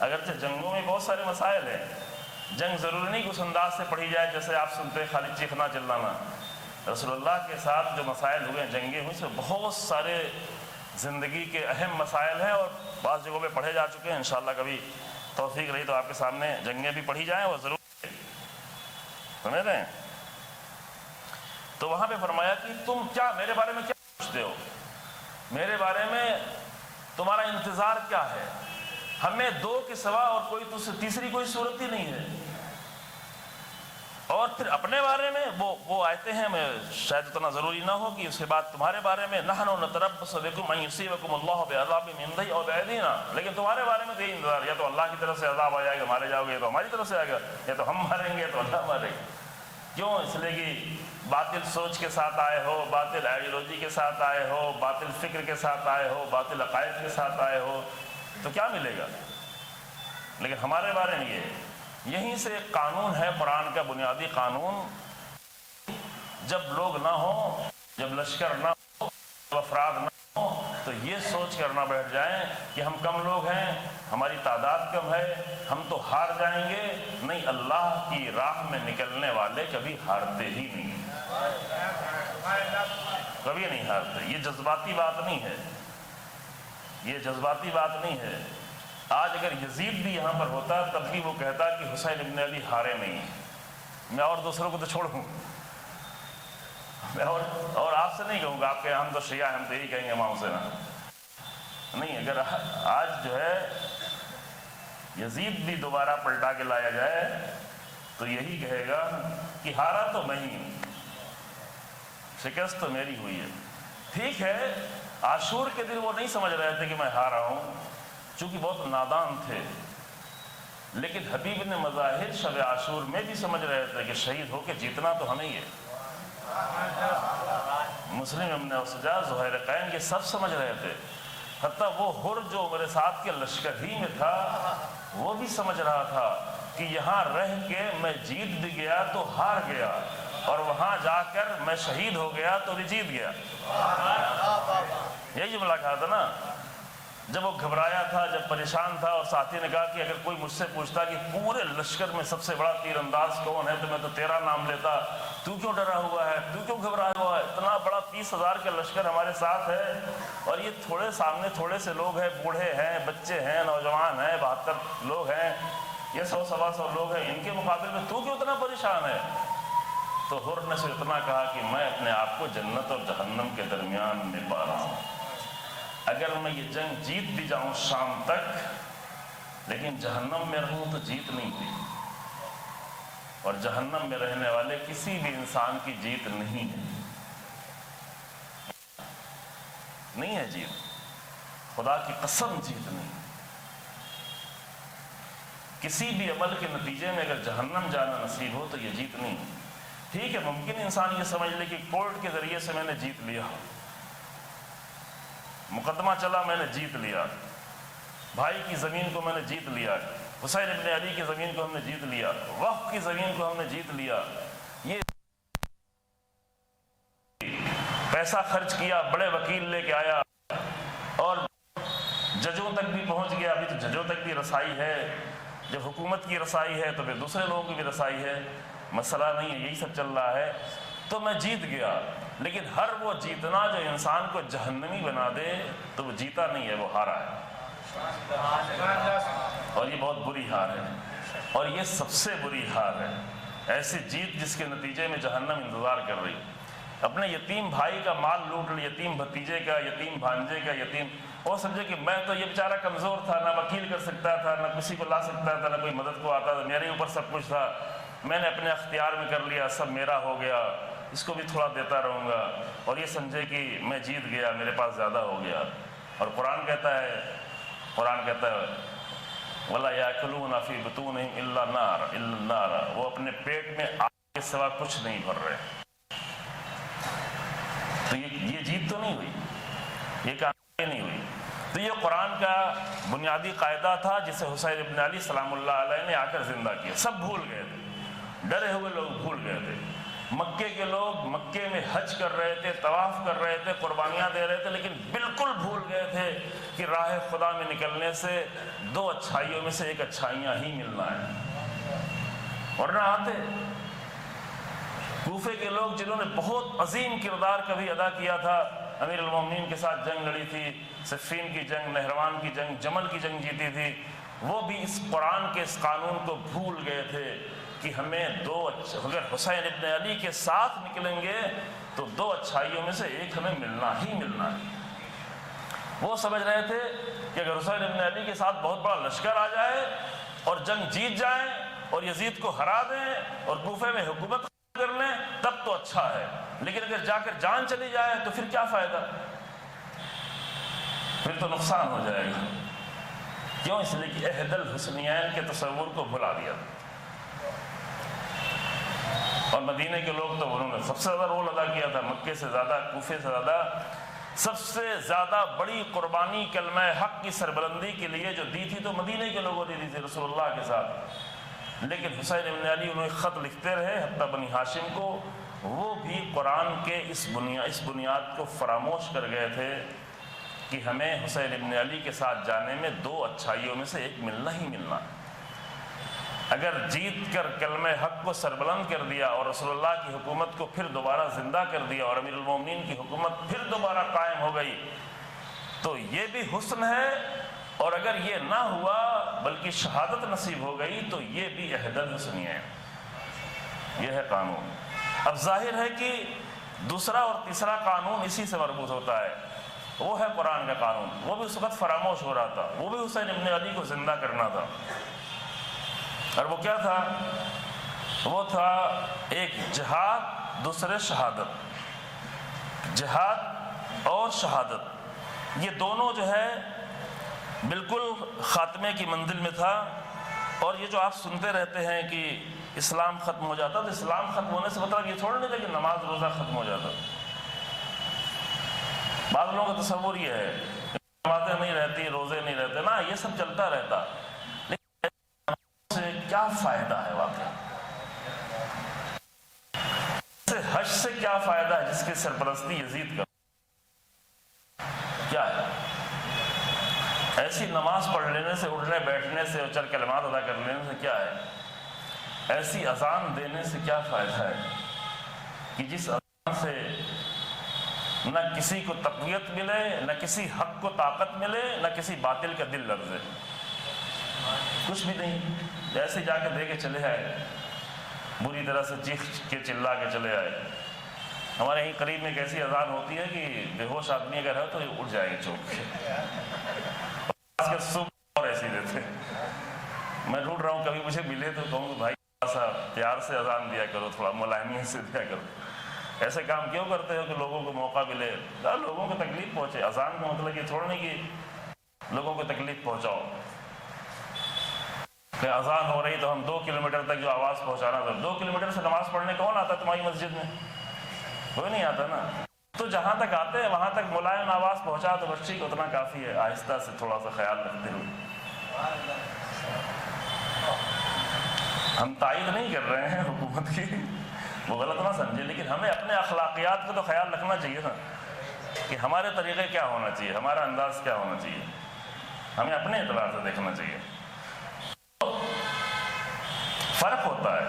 اگرچہ جنگوں میں بہت سارے مسائل ہیں، جنگ ضروری نہیں کہ اس انداز سے پڑھی جائے جیسے آپ سنتے خالی چیخنا چلانا۔ رسول اللہ کے ساتھ جو مسائل ہوئے ہیں جنگیں ہوئی، اس میں بہت سارے زندگی کے اہم مسائل ہیں، اور بعض جگہوں پہ پڑھے جا چکے ہیں۔ انشاءاللہ کبھی توفیق رہی تو آپ کے سامنے جنگیں بھی پڑھی جائیں، وہ ضرور سمجھ رہے ہیں۔ تو وہاں پہ فرمایا کہ تم کیا میرے بارے میں کیا پوچھتے ہو، میرے بارے میں تمہارا انتظار کیا ہے؟ ہمیں دو کے سوا اور کوئی تیسری کوئی صورت ہی نہیں ہے۔ اور پھر اپنے بارے میں وہ آیتیں ہیں، میں شاید اتنا ضروری نہ ہو کہ اس کے بعد تمہارے بارے میں نحن نتربص بکم ان یصیبکم اللہ بعذاب من عنده او بأیدینا، لیکن تمہارے بارے میں یہی انتظار، یا تو اللہ کی طرف سے عذاب آ جائے گا مارے جاؤ گے، یا تو ہماری طرف سے آئے گا، یا تو ہم ماریں گے یا تو اللہ مارے گا۔ کیوں؟ اس لیے کہ باطل سوچ کے ساتھ آئے ہو، باطل آئیڈیالوجی کے ساتھ آئے ہو، باطل فکر کے ساتھ آئے ہو، باطل عقائد کے ساتھ آئے ہو، تو کیا ملے گا؟ لیکن ہمارے بارے میں یہیں سے ایک قانون ہے، قرآن کا بنیادی قانون، جب لوگ نہ ہوں، جب لشکر نہ ہو، جب افراد نہ ہوں، تو یہ سوچ کر نہ بیٹھ جائیں کہ ہم کم لوگ ہیں، ہماری تعداد کم ہے، ہم تو ہار جائیں گے۔ نہیں، اللہ کی راہ میں نکلنے والے کبھی ہارتے ہی نہیں، کبھی نہیں ہارتے۔ یہ جذباتی بات نہیں ہے، یہ جذباتی بات نہیں ہے۔ آج اگر یزید بھی یہاں پر ہوتا تب بھی وہ کہتا کہ حسین ابن علی ہارے نہیں، میں اور دوسروں کو تو چھوڑوں، میں اور آپ سے نہیں کہوں گا آپ کہ ہم تو شیعہ ہیں، ہم تو یہی کہیں گے امام حسین نہیں۔ اگر آج جو ہے یزید بھی دوبارہ پلٹا کے لایا جائے تو یہی کہے گا کہ ہارا تو میں ہی ہوں، شکست تو میری ہوئی ہے۔ ٹھیک ہے، عاشور کے دن وہ نہیں سمجھ رہے تھے کہ میں ہارا ہوں، چونکہ بہت نادان تھے، لیکن حبیب نے مظاہر شب عاشور میں بھی سمجھ رہے تھے کہ شہید ہو کے جیتنا تو ہمیں ہی ہے۔ مسلم ابن اسجا، زہیر قین، یہ سب سمجھ رہے تھے، حتیٰ وہ حر جو میرے ساتھ کے لشکر ہی میں تھا وہ بھی سمجھ رہا تھا کہ یہاں رہ کے میں جیت بھی گیا تو ہار گیا، اور وہاں جا کر میں شہید ہو گیا تو بھی جیت گیا۔ یہی جملہ کہا تھا نا جب وہ گھبرایا تھا، جب پریشان تھا، اور ساتھی نے کہا کہ اگر کوئی مجھ سے پوچھتا کہ پورے لشکر میں سب سے بڑا تیر انداز کون ہے تو میں تو تیرا نام لیتا، تو کیوں ڈرا ہوا ہے، تو کیوں گھبرایا ہوا ہے؟ اتنا بڑا 30,000 کا لشکر ہمارے ساتھ ہے، اور یہ تھوڑے سامنے تھوڑے سے لوگ ہیں، بوڑھے ہیں، بچے ہیں، نوجوان ہیں، 72 لوگ ہیں، یہ 100-125 لوگ ہیں، ان کے مقابل میں تو کیوں اتنا پریشان ہے؟ تو حر نے سے اتنا کہا کہ میں اپنے آپ کو جنت اور جہنم کے درمیان میں پا رہا ہوں، اگر میں یہ جنگ جیت بھی جاؤں شام تک لیکن جہنم میں رہوں تو جیت نہیں ہوئی، اور جہنم میں رہنے والے کسی بھی انسان کی جیت نہیں ہے جیت، خدا کی قسم جیت نہیں۔ کسی بھی عمل کے نتیجے میں اگر جہنم جانا نصیب ہو تو یہ جیت نہیں ہے۔ ٹھیک ہے، ممکن انسان یہ سمجھ لے کہ کورٹ کے ذریعے سے میں نے جیت لیا، مقدمہ چلا میں نے جیت لیا، بھائی کی زمین کو میں نے جیت لیا، حسین ابن علی کی زمین کو ہم نے جیت لیا، وقف کی زمین کو ہم نے جیت لیا، یہ پیسہ خرچ کیا، بڑے وکیل لے کے آیا اور ججوں تک بھی پہنچ گیا۔ ابھی تو ججوں تک بھی رسائی ہے، جب حکومت کی رسائی ہے تو پھر دوسرے لوگوں کی بھی رسائی ہے، مسئلہ نہیں ہے، یہی سب چل رہا ہے، تو میں جیت گیا۔ لیکن ہر وہ جیتنا جو انسان کو جہنمی بنا دے تو وہ جیتا نہیں ہے، وہ ہارا ہے، اور یہ بہت بری ہار ہے، اور یہ سب سے بری ہار ہے، ایسی جیت جس کے نتیجے میں جہنم انتظار کر رہی۔ اپنے یتیم بھائی کا مال لوٹ لیا، یتیم بھتیجے کا، یتیم بھانجے کا، یتیم، وہ سمجھے کہ میں تو یہ بیچارہ کمزور تھا، نہ وکیل کر سکتا تھا، نہ کسی کو لا سکتا تھا، نہ کوئی مدد کو آتا تھا، میرے اوپر سب کچھ تھا، میں نے اپنے اختیار میں کر لیا، سب میرا ہو گیا، اس کو بھی تھوڑا دیتا رہوں گا، اور یہ سمجھے کہ میں جیت گیا، میرے پاس زیادہ ہو گیا۔ اور قرآن کہتا ہے وَلَا يَأْكُلُونَ فِي بُطُونِهِمْ إِلَّا النَّارَ، وہ اپنے پیٹ میں آگ کے سوا کچھ نہیں بھر رہے۔ تو یہ جیت تو نہیں ہوئی، یہ کامیابی نہیں ہوئی۔ تو یہ قرآن کا بنیادی قاعدہ تھا جسے حسین ابن علی سلام اللہ علیہ نے آ کر زندہ کیا۔ سب بھول گئے تھے، ڈرے ہوئے لوگ بھول گئے تھے، مکے کے لوگ مکے میں حج کر رہے تھے، طواف کر رہے تھے، قربانیاں دے رہے تھے، لیکن بالکل بھول گئے تھے کہ راہ خدا میں نکلنے سے 2 اچھائیوں میں سے 1 اچھائیاں ہی ملنا ہے، ورنہ آتے۔ کوفے کے لوگ جنہوں نے بہت عظیم کردار کبھی ادا کیا تھا، امیر المومنین کے ساتھ جنگ لڑی تھی، صفین کی جنگ، نہروان کی جنگ، جمل کی جنگ جیتی تھی، وہ بھی اس قرآن کے اس قانون کو بھول گئے تھے کہ ہمیں اگر حسین ابن علی کے ساتھ نکلیں گے تو 2 اچھائیوں میں سے 1 ہمیں ملنا ہی ملنا ہے۔ وہ سمجھ رہے تھے کہ اگر حسین ابن علی کے ساتھ بہت بڑا لشکر آ جائے اور جنگ جیت جائیں اور یزید کو ہرا دیں اور کوفے میں حکومت کر لیں تب تو اچھا ہے، لیکن اگر جا کر جان چلی جائے تو پھر کیا فائدہ، پھر تو نقصان ہو جائے گا۔ کیوں؟ اس لیے کہ عہد الحسنیین کے تصور کو بھلا دیا۔ اور مدینہ کے لوگ تو انہوں نے سب سے زیادہ رول ادا کیا تھا، مکے سے زیادہ، کوفے سے زیادہ، سب سے زیادہ بڑی قربانی کلمہ حق کی سربلندی کے لیے جو دی تھی تو مدینہ کے لوگوں نے دی تھی رسول اللہ کے ساتھ۔ لیکن حسین ابن علی انہوں ایک خط لکھتے رہے حتیٰ بنی ہاشم کو، وہ بھی قرآن کے اس بنیاد کو فراموش کر گئے تھے کہ ہمیں حسین ابن علی کے ساتھ جانے میں 2 اچھائیوں میں سے 1 ملنا ہی ملنا۔ اگر جیت کر کلمہ حق کو سربلند کر دیا اور رسول اللہ کی حکومت کو پھر دوبارہ زندہ کر دیا اور امیر المومنین کی حکومت پھر دوبارہ قائم ہو گئی تو یہ بھی حسن ہے، اور اگر یہ نہ ہوا بلکہ شہادت نصیب ہو گئی تو یہ بھی عہد الحسنیہ ہے۔ یہ ہے قانون۔ اب ظاہر ہے کہ دوسرا اور تیسرا قانون اسی سے مربوط ہوتا ہے، وہ ہے قرآن کا قانون۔ وہ بھی اس وقت فراموش ہو رہا تھا، وہ بھی حسین ابن علی کو زندہ کرنا تھا، اور وہ کیا تھا؟ وہ تھا ایک جہاد، دوسرے شہادت۔ جہاد اور شہادت یہ دونوں جو ہے بالکل خاتمے کی منزل میں تھا۔ اور یہ جو آپ سنتے رہتے ہیں کہ اسلام ختم ہو جاتا، تو اسلام ختم ہونے سے مطلب یہ تھوڑا نہیں تھا کہ نماز روزہ ختم ہو جاتا۔ بعض لوگوں کا تصور یہ ہے کہ نمازیں نہیں رہتی، روزے نہیں رہتے، نا یہ سب چلتا رہتا، لیکن سے کیا فائدہ ہے واقعی؟ حج سے کیا فائدہ ہے جس کی سرپرستی یزید کا؟ کیا ہے؟ ایسی نماز پڑھ لینے سے، اٹھنے بیٹھنے سے اور چند کلمات ادا کر لینے سے کیا ہے؟ ایسی اذان دینے سے کیا فائدہ ہے کہ جس اذان سے نہ کسی کو تقویت ملے، نہ کسی حق کو طاقت ملے، نہ کسی باطل کا دل لرزے، کچھ بھی نہیں، ایسے جا کے دے کے چلے آئے، بری طرح سے چیخ کے چلا کے چلے آئے۔ ہمارے یہیں قریب میں ایک ایسی اذان ہوتی ہے کہ بے ہوش آدمی اگر ہے تو یہ اٹھ جائے گا چوک کے، کے صبح اور ایسی دیتے۔ میں ڈھونڈ رہا ہوں کبھی مجھے ملے تو کہوں بھائی تھوڑا سا پیار سے اذان دیا کرو، تھوڑا ملائمیت سے دیا کرو، ایسے کام کیوں کرتے ہو کہ لوگوں کو موقع ملے؟ لوگوں کو تکلیف پہنچے۔ اذان کا مطلب یہ تھوڑا نہیں کہ لوگوں کو تکلیف پہنچاؤ، کہ اذان ہو رہی تو ہم 2 کلومیٹر تک جو آواز پہنچانا تھا۔ 2 کلومیٹر سے نماز پڑھنے کون آتا تمہاری مسجد میں؟ کوئی نہیں آتا نا۔ تو جہاں تک آتے ہیں وہاں تک ملائم آواز پہنچا تو بس ٹھیک، اتنا کافی ہے، آہستہ سے تھوڑا سا خیال رکھتے ہوئے۔ ہم تائید نہیں کر رہے ہیں حکومت کی، وہ غلط نہ سمجھے، لیکن ہمیں اپنے اخلاقیات کا تو خیال رکھنا چاہیے نا، کہ ہمارے طریقے کیا ہونا چاہیے، ہمارا انداز کیا ہونا چاہیے، ہمیں اپنے اعتبار سے دیکھنا چاہیے۔ فرق ہوتا ہے،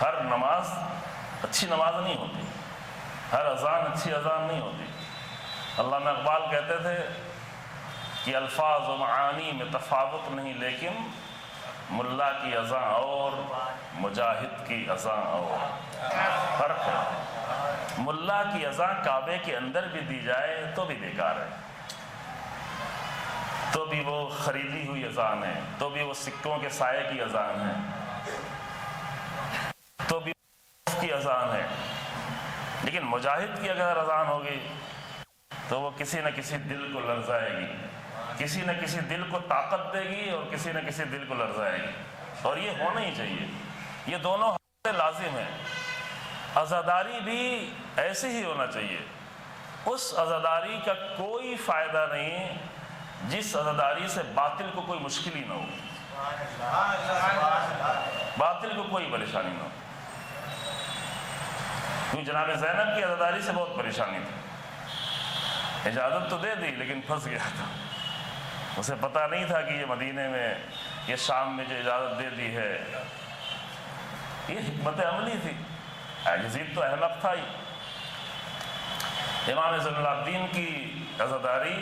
ہر نماز اچھی نماز نہیں ہوتی، ہر اذان اچھی اذان نہیں ہوتی۔ علامہ اقبال کہتے تھے کہ الفاظ و معانی میں تفاوت نہیں، لیکن ملا کی اذان اور مجاہد کی اذان اور فرق ہے۔ ملا کی اذان کعبے کے اندر بھی دی جائے تو بھی بیکار ہے، تو بھی وہ خریدی ہوئی اذان ہے، تو بھی وہ سکوں کے سائے کی اذان ہے، تو بھی کی اذان ہے۔ لیکن مجاہد کی اگر اذان ہوگی تو وہ کسی نہ کسی دل کو لرزائے گی، کسی نہ کسی دل کو طاقت دے گی اور کسی نہ کسی دل کو لرزائے گی، اور یہ ہونا ہی چاہیے۔ یہ دونوں لازم ہیں۔ عزاداری بھی ایسے ہی ہونا چاہیے، اس عزاداری کا کوئی فائدہ نہیں جس عزاداری سے باطل کو کوئی مشکل ہی نہ ہو، باطل کو کوئی پریشانی نہ ہو۔ کیونکہ جناب زینب کی عزاداری سے بہت پریشانی تھی، اجازت تو دے دی لیکن پھنس گیا تھا، اسے پتہ نہیں تھا کہ یہ مدینے میں، یہ شام میں جو اجازت دے دی ہے یہ حکمت عملی تھی۔ یزید تو احمق تھا ہی۔ امام زین العابدین کی عزاداری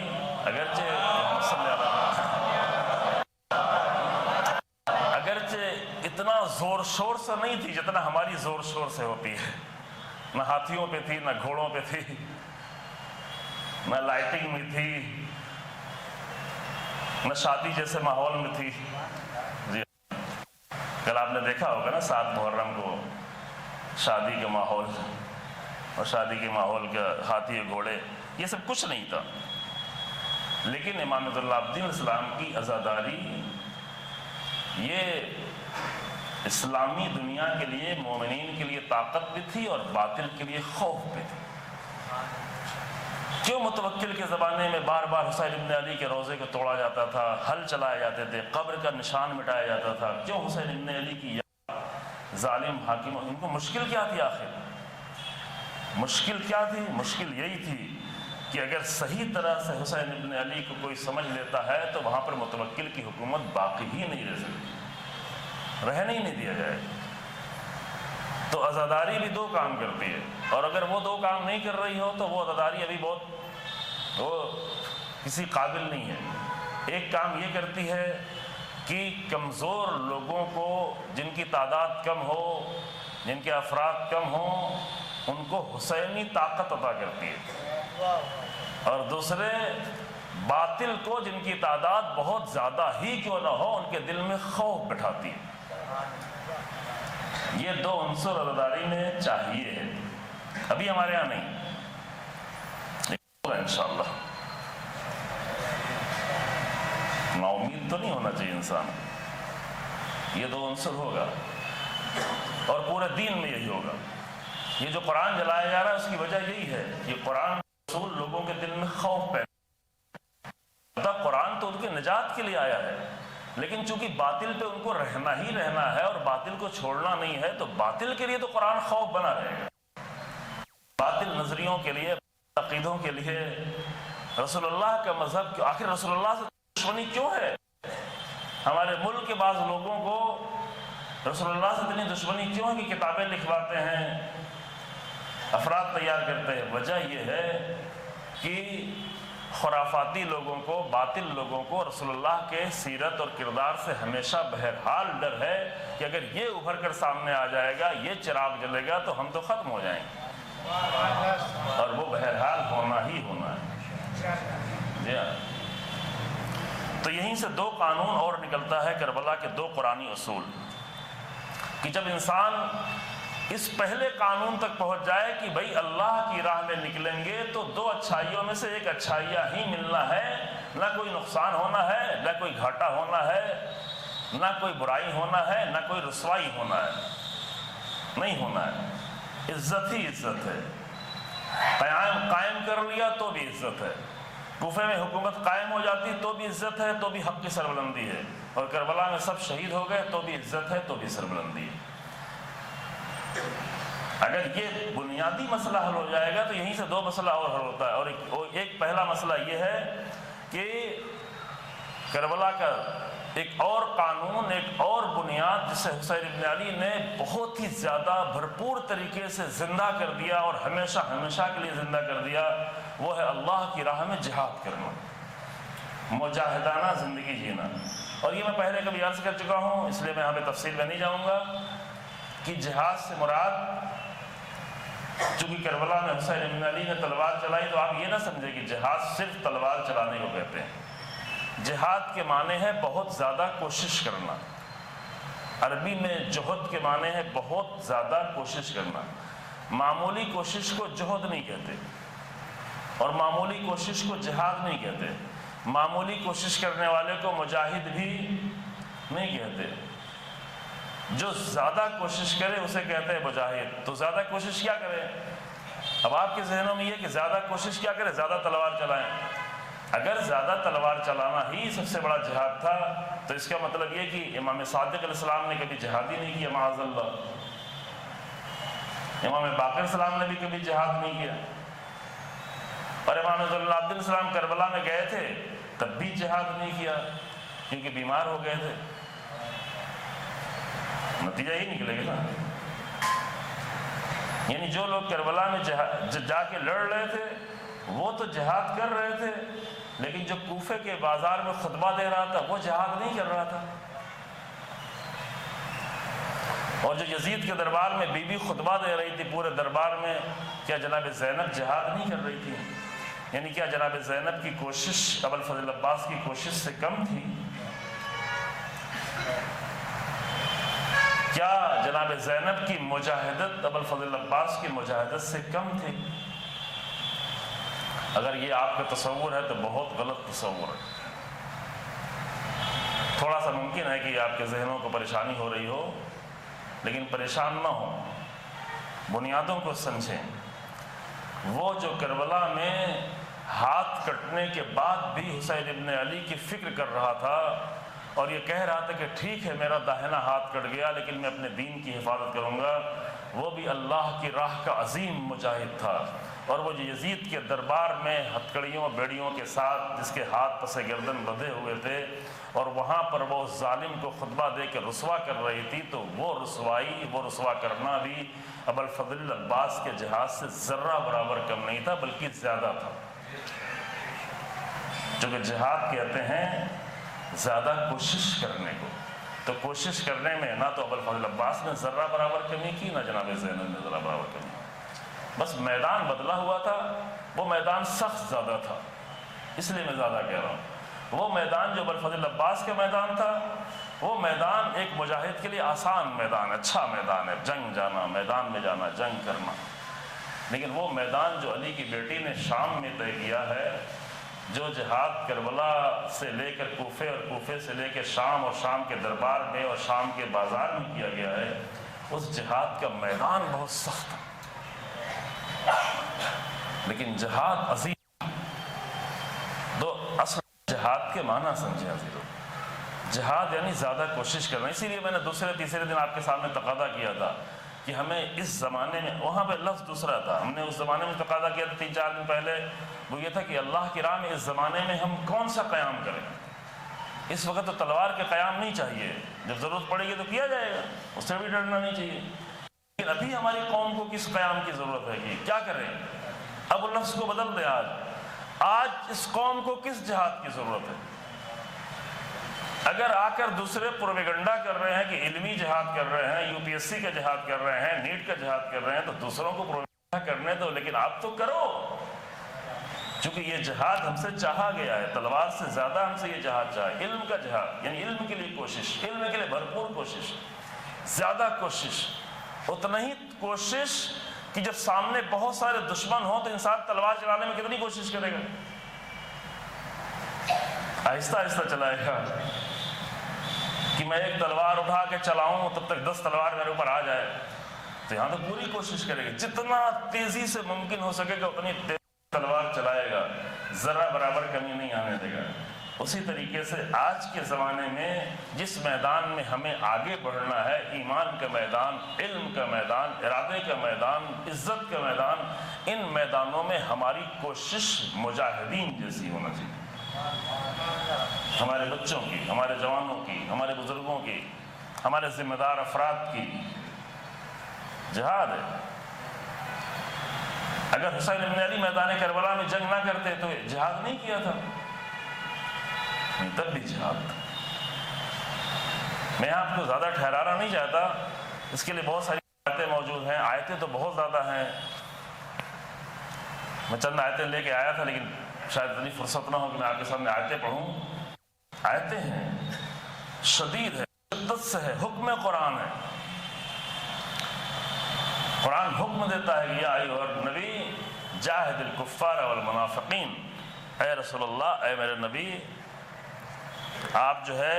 اگرچہ اتنا زور شور سے نہیں تھی جتنا ہماری زور شور سے ہوتی ہے، نہ ہاتھیوں پہ تھی، نہ گھوڑوں پہ تھی، نہ لائٹنگ میں تھی، نہ شادی جیسے ماحول میں تھی۔ جی کل آپ نے دیکھا ہوگا نا 7 محرم کو شادی کا ماحول، اور شادی کے ماحول کا ہاتھی گھوڑے، یہ سب کچھ نہیں تھا۔ لیکن امام زین العابدین علیہ السلام کی عزاداری یہ اسلامی دنیا کے لیے، مومنین کے لیے طاقت بھی تھی اور باطل کے لیے خوف بھی تھی۔ کیوں متوکل کے زمانے میں بار بار حسین ابن علی کے روزے کو توڑا جاتا تھا، حل چلائے جاتے تھے، قبر کا نشان مٹایا جاتا تھا؟ کیوں حسین ابن علی کی ظالم حاکم، ان کو مشکل کیا تھی آخر؟ مشکل کیا تھی؟ مشکل یہی تھی کہ اگر صحیح طرح سے حسین ابن علی کو کوئی سمجھ لیتا ہے تو وہاں پر متوکل کی حکومت باقی ہی نہیں رہ سکتی، رہنے ہی نہیں دیا جائے۔ تو عزاداری بھی 2 کام کرتی ہے، اور اگر وہ 2 کام نہیں کر رہی ہو تو وہ عزاداری ابھی وہ کسی قابل نہیں ہے۔ ایک کام یہ کرتی ہے کہ کمزور لوگوں کو، جن کی تعداد کم ہو، جن کے افراد کم ہوں ان کو حسینی طاقت عطا کرتی ہے، اور دوسرے باطل کو جن کی تعداد بہت زیادہ ہی کیوں نہ ہو ان کے دل میں خوف بٹھاتی ہے۔ یہ دو عنصر عزاداری میں چاہیے، ابھی ہمارے یہاں نہیں، لیکن انشاءاللہ نا امید تو نہیں ہونا چاہیے انسان، یہ دو عنصر ہوگا اور پورے دین میں یہی ہوگا۔ یہ جو قرآن جلایا جا رہا ہے اس کی وجہ یہی ہے، یہ قرآن رسول لوگوں کے دل میں خوف پیدا، قرآن تو ان کے نجات کے لیے آیا ہے، لیکن چونکہ باطل پہ ان کو رہنا ہی رہنا ہے اور باطل کو چھوڑنا نہیں ہے، تو باطل کے لیے تو قرآن خوف بنا رہے گا، باطل نظریوں کے لیے، عقیدوں کے لیے۔ رسول اللہ کا مذہب، آخر رسول اللہ سے دشمنی کیوں ہے؟ ہمارے ملک کے بعض لوگوں کو رسول اللہ سے اتنی دشمنی کیوں ہے کہ کتابیں لکھواتے ہیں، افراد تیار کرتے ہیں؟ وجہ یہ ہے کہ خرافاتی لوگوں کو، باطل لوگوں کو رسول اللہ کے سیرت اور کردار سے ہمیشہ بہرحال ڈر ہے کہ اگر یہ ابھر کر سامنے آ جائے گا، یہ چراغ جلے گا تو ہم تو ختم ہو جائیں گے، اور وہ بہرحال ہونا ہی ہونا ہے۔ جی ہاں، تو یہیں سے دو قانون اور نکلتا ہے کربلا کے دو قرآنی اصول، کہ جب انسان اس پہلے قانون تک پہنچ جائے کہ بھئی اللہ کی راہ میں نکلیں گے تو دو اچھائیوں میں سے ایک اچھائیاں ہی ملنا ہے، نہ کوئی نقصان ہونا ہے، نہ کوئی گھاٹا ہونا ہے، نہ کوئی برائی ہونا ہے، نہ کوئی رسوائی ہونا ہے، نہیں ہونا ہے، عزت ہی عزت ہے۔ قائم کر لیا تو بھی عزت ہے، کوفے میں حکومت قائم ہو جاتی تو بھی عزت ہے، تو بھی حق کی سربلندی ہے، اور کربلا میں سب شہید ہو گئے تو بھی عزت ہے، تو بھی سربلندی ہے۔ اگر یہ بنیادی مسئلہ حل ہو جائے گا تو یہیں سے دو مسئلہ اور حل ہوتا ہے، اور ایک پہلا مسئلہ یہ ہے کہ کربلا کا ایک اور قانون، ایک اور بنیاد جسے حسین ابن علی نے بہت ہی زیادہ بھرپور طریقے سے زندہ کر دیا اور ہمیشہ ہمیشہ کے لیے زندہ کر دیا، وہ ہے اللہ کی راہ میں جہاد کرنا، مجاہدانہ زندگی جینا۔ اور یہ میں پہلے کبھی عرض کر چکا ہوں، اس لیے میں یہاں پہ تفصیل میں نہیں جاؤں گا کہ جہاد سے مراد، چونکہ کربلا میں حسین ابن علی نے تلوار چلائی تو آپ یہ نہ سمجھے کہ جہاد صرف تلوار چلانے کو کہتے ہیں۔ جہاد کے معنی ہے بہت زیادہ کوشش کرنا، عربی میں جہد کے معنی ہے بہت زیادہ کوشش کرنا۔ معمولی کوشش کو جہد نہیں کہتے، اور معمولی کوشش کو جہاد نہیں کہتے، معمولی کوشش کرنے والے کو مجاہد بھی نہیں کہتے، جو زیادہ کوشش کرے اسے کہتے ہیں مجاہد۔ تو زیادہ کوشش کیا کرے؟ اب آپ کے ذہنوں میں یہ کہ زیادہ کوشش کیا کرے؟ زیادہ تلوار چلائیں۔ اگر زیادہ تلوار چلانا ہی سب سے بڑا جہاد تھا تو اس کا مطلب یہ کہ امام صادق علیہ السلام نے کبھی جہاد ہی نہیں کیا، معاذ اللہ۔ امام باقر السلام نے بھی کبھی جہاد نہیں کیا، اور امام ذی العابدین علیہ السلام کربلا میں گئے تھے تب بھی جہاد نہیں کیا کیونکہ بیمار ہو گئے تھے۔ نتیجہ ہی نکلے گا نا، یعنی جو لوگ کربلا میں جا کے لڑ رہے تھے وہ تو جہاد کر رہے تھے، لیکن جو کوفے کے بازار میں خطبہ دے رہا تھا وہ جہاد نہیں کر رہا تھا، اور جو یزید کے دربار میں بی بی خطبہ دے رہی تھی پورے دربار میں، کیا جناب زینب جہاد نہیں کر رہی تھی؟ یعنی کیا جناب زینب کی کوشش ابو الفضل عباس کی کوشش سے کم تھی؟ کیا جناب زینب کی مجاہدت ابو الفضل عباس کی مجاہدت سے کم تھی؟ اگر یہ آپ کا تصور ہے تو بہت غلط تصور ہے۔ تھوڑا سا ممکن ہے کہ آپ کے ذہنوں کو پریشانی ہو رہی ہو، لیکن پریشان نہ ہو، بنیادوں کو سمجھیں۔ وہ جو کربلا میں ہاتھ کٹنے کے بعد بھی حسین ابن علی کی فکر کر رہا تھا اور یہ کہہ رہا تھا کہ ٹھیک ہے میرا داہنا ہاتھ کٹ گیا لیکن میں اپنے دین کی حفاظت کروں گا، وہ بھی اللہ کی راہ کا عظیم مجاہد تھا۔ اور وہ جو یزید کے دربار میں ہتھکڑیوں بیڑیوں کے ساتھ جس کے ہاتھ پس گردن بندھے ہوئے تھے اور وہاں پر وہ اس ظالم کو خطبہ دے کے رسوا کر رہی تھی، تو وہ رسوائی، وہ رسوا کرنا بھی ابو الفضل عباس کے جہاد سے ذرہ برابر کم نہیں تھا بلکہ زیادہ تھا۔ چونکہ جہاد کہتے ہیں زیادہ کوشش کرنے کو، تو کوشش کرنے میں نہ تو ابوالفضل عباس نے ذرہ برابر کمی کی، نہ جناب زینب نے ذرہ برابر کمی، بس میدان بدلا ہوا تھا، وہ میدان سخت زیادہ تھا، اس لیے میں زیادہ کہہ رہا ہوں۔ وہ میدان جو ابوالفضل عباس کا میدان تھا، وہ میدان ایک مجاہد کے لیے آسان میدان ہے، اچھا میدان ہے، جنگ جانا، میدان میں جانا، جنگ کرنا، لیکن وہ میدان جو علی کی بیٹی نے شام میں طے کیا ہے، جو جہاد کربلا سے لے کر کوفے اور کوفے سے لے کے شام اور شام کے دربار میں اور شام کے بازار میں کیا گیا ہے، اس جہاد کا میدان بہت سخت ہے، لیکن جہاد عظیم۔ دو اصل جہاد کے معنی سمجھے عزیزو، جہاد یعنی زیادہ کوشش کرنا۔ اسی لیے میں نے دوسرے تیسرے دن آپ کے سامنے تقاضا کیا تھا کہ ہمیں اس زمانے میں، وہاں پہ لفظ دوسرا تھا، ہم نے اس زمانے میں تقاضا کیا تھا 3-4 دن پہلے، وہ یہ تھا کہ اللہ کی راہ میں اس زمانے میں ہم کون سا قیام کریں۔ اس وقت تو تلوار کے قیام نہیں چاہیے، جب ضرورت پڑے گی تو کیا جائے گا، اس سے بھی ڈرنا نہیں چاہیے، لیکن ابھی ہماری قوم کو کس قیام کی ضرورت ہے کہ کیا کریں؟ اب لفظ کو بدل دیں، آج اس قوم کو کس جہاد کی ضرورت ہے؟ اگر آ کر دوسرے پروپیگنڈا کر رہے ہیں کہ علمی جہاد کر رہے ہیں، UPSC کا جہاد کر رہے ہیں، نیٹ کا جہاد کر رہے ہیں، تو دوسروں کو پروپیگنڈا کرنے دو، لیکن آپ تو کرو، چونکہ یہ جہاد ہم سے چاہا گیا ہے، تلوار سے زیادہ ہم سے یہ جہاد چاہا ہے، علم کا جہاد، یعنی علم کے لیے کوشش، علم کے لیے بھرپور کوشش، زیادہ کوشش، اتنا ہی کوشش کہ جب سامنے بہت سارے دشمن ہوں تو انسان تلوار چلانے میں کتنی کوشش کرے گا؟ آہستہ آہستہ چلائے گا، کہ میں ایک تلوار اٹھا کے چلاؤں تب تک 10 تلوار میرے اوپر آ جائے، تو یہاں تو پوری کوشش کرے گا، جتنا تیزی سے ممکن ہو سکے گا اتنی تیز تلوار چلائے گا، ذرہ برابر کمی نہیں آنے دے گا۔ اسی طریقے سے آج کے زمانے میں جس میدان میں ہمیں آگے بڑھنا ہے، ایمان کا میدان، علم کا میدان، ارادے کا میدان، عزت کا میدان، ان میدانوں میں ہماری کوشش مجاہدین جیسی ہونا چاہیے، ہمارے بچوں کی، ہمارے جوانوں کی، ہمارے بزرگوں کی، ہمارے ذمہ دار افراد کی جہاد ہے۔ اگر حسین بن علی میدان کربلا میں جنگ نہ کرتے تو جہاد نہیں کیا تھا، تب بھی جہاد تھا۔ میں آپ کو زیادہ ٹھہرانا نہیں چاہتا، اس کے لیے بہت ساری آیتیں موجود ہیں، آیتیں تو بہت زیادہ ہیں، میں چند آیتیں لے کے آیا تھا، لیکن شاید اتنی فرصت نہ ہو کہ میں آپ کے سامنے آیتیں پڑھوں۔ آیتیں ہیں، شدید ہے، شدت سے ہے، حکم قرآن ہے، قرآن حکم دیتا ہے کہ یا ایھا النبی جاہد الکفار والمنافقین، اے رسول اللہ، اے میرے نبی، آپ جو ہے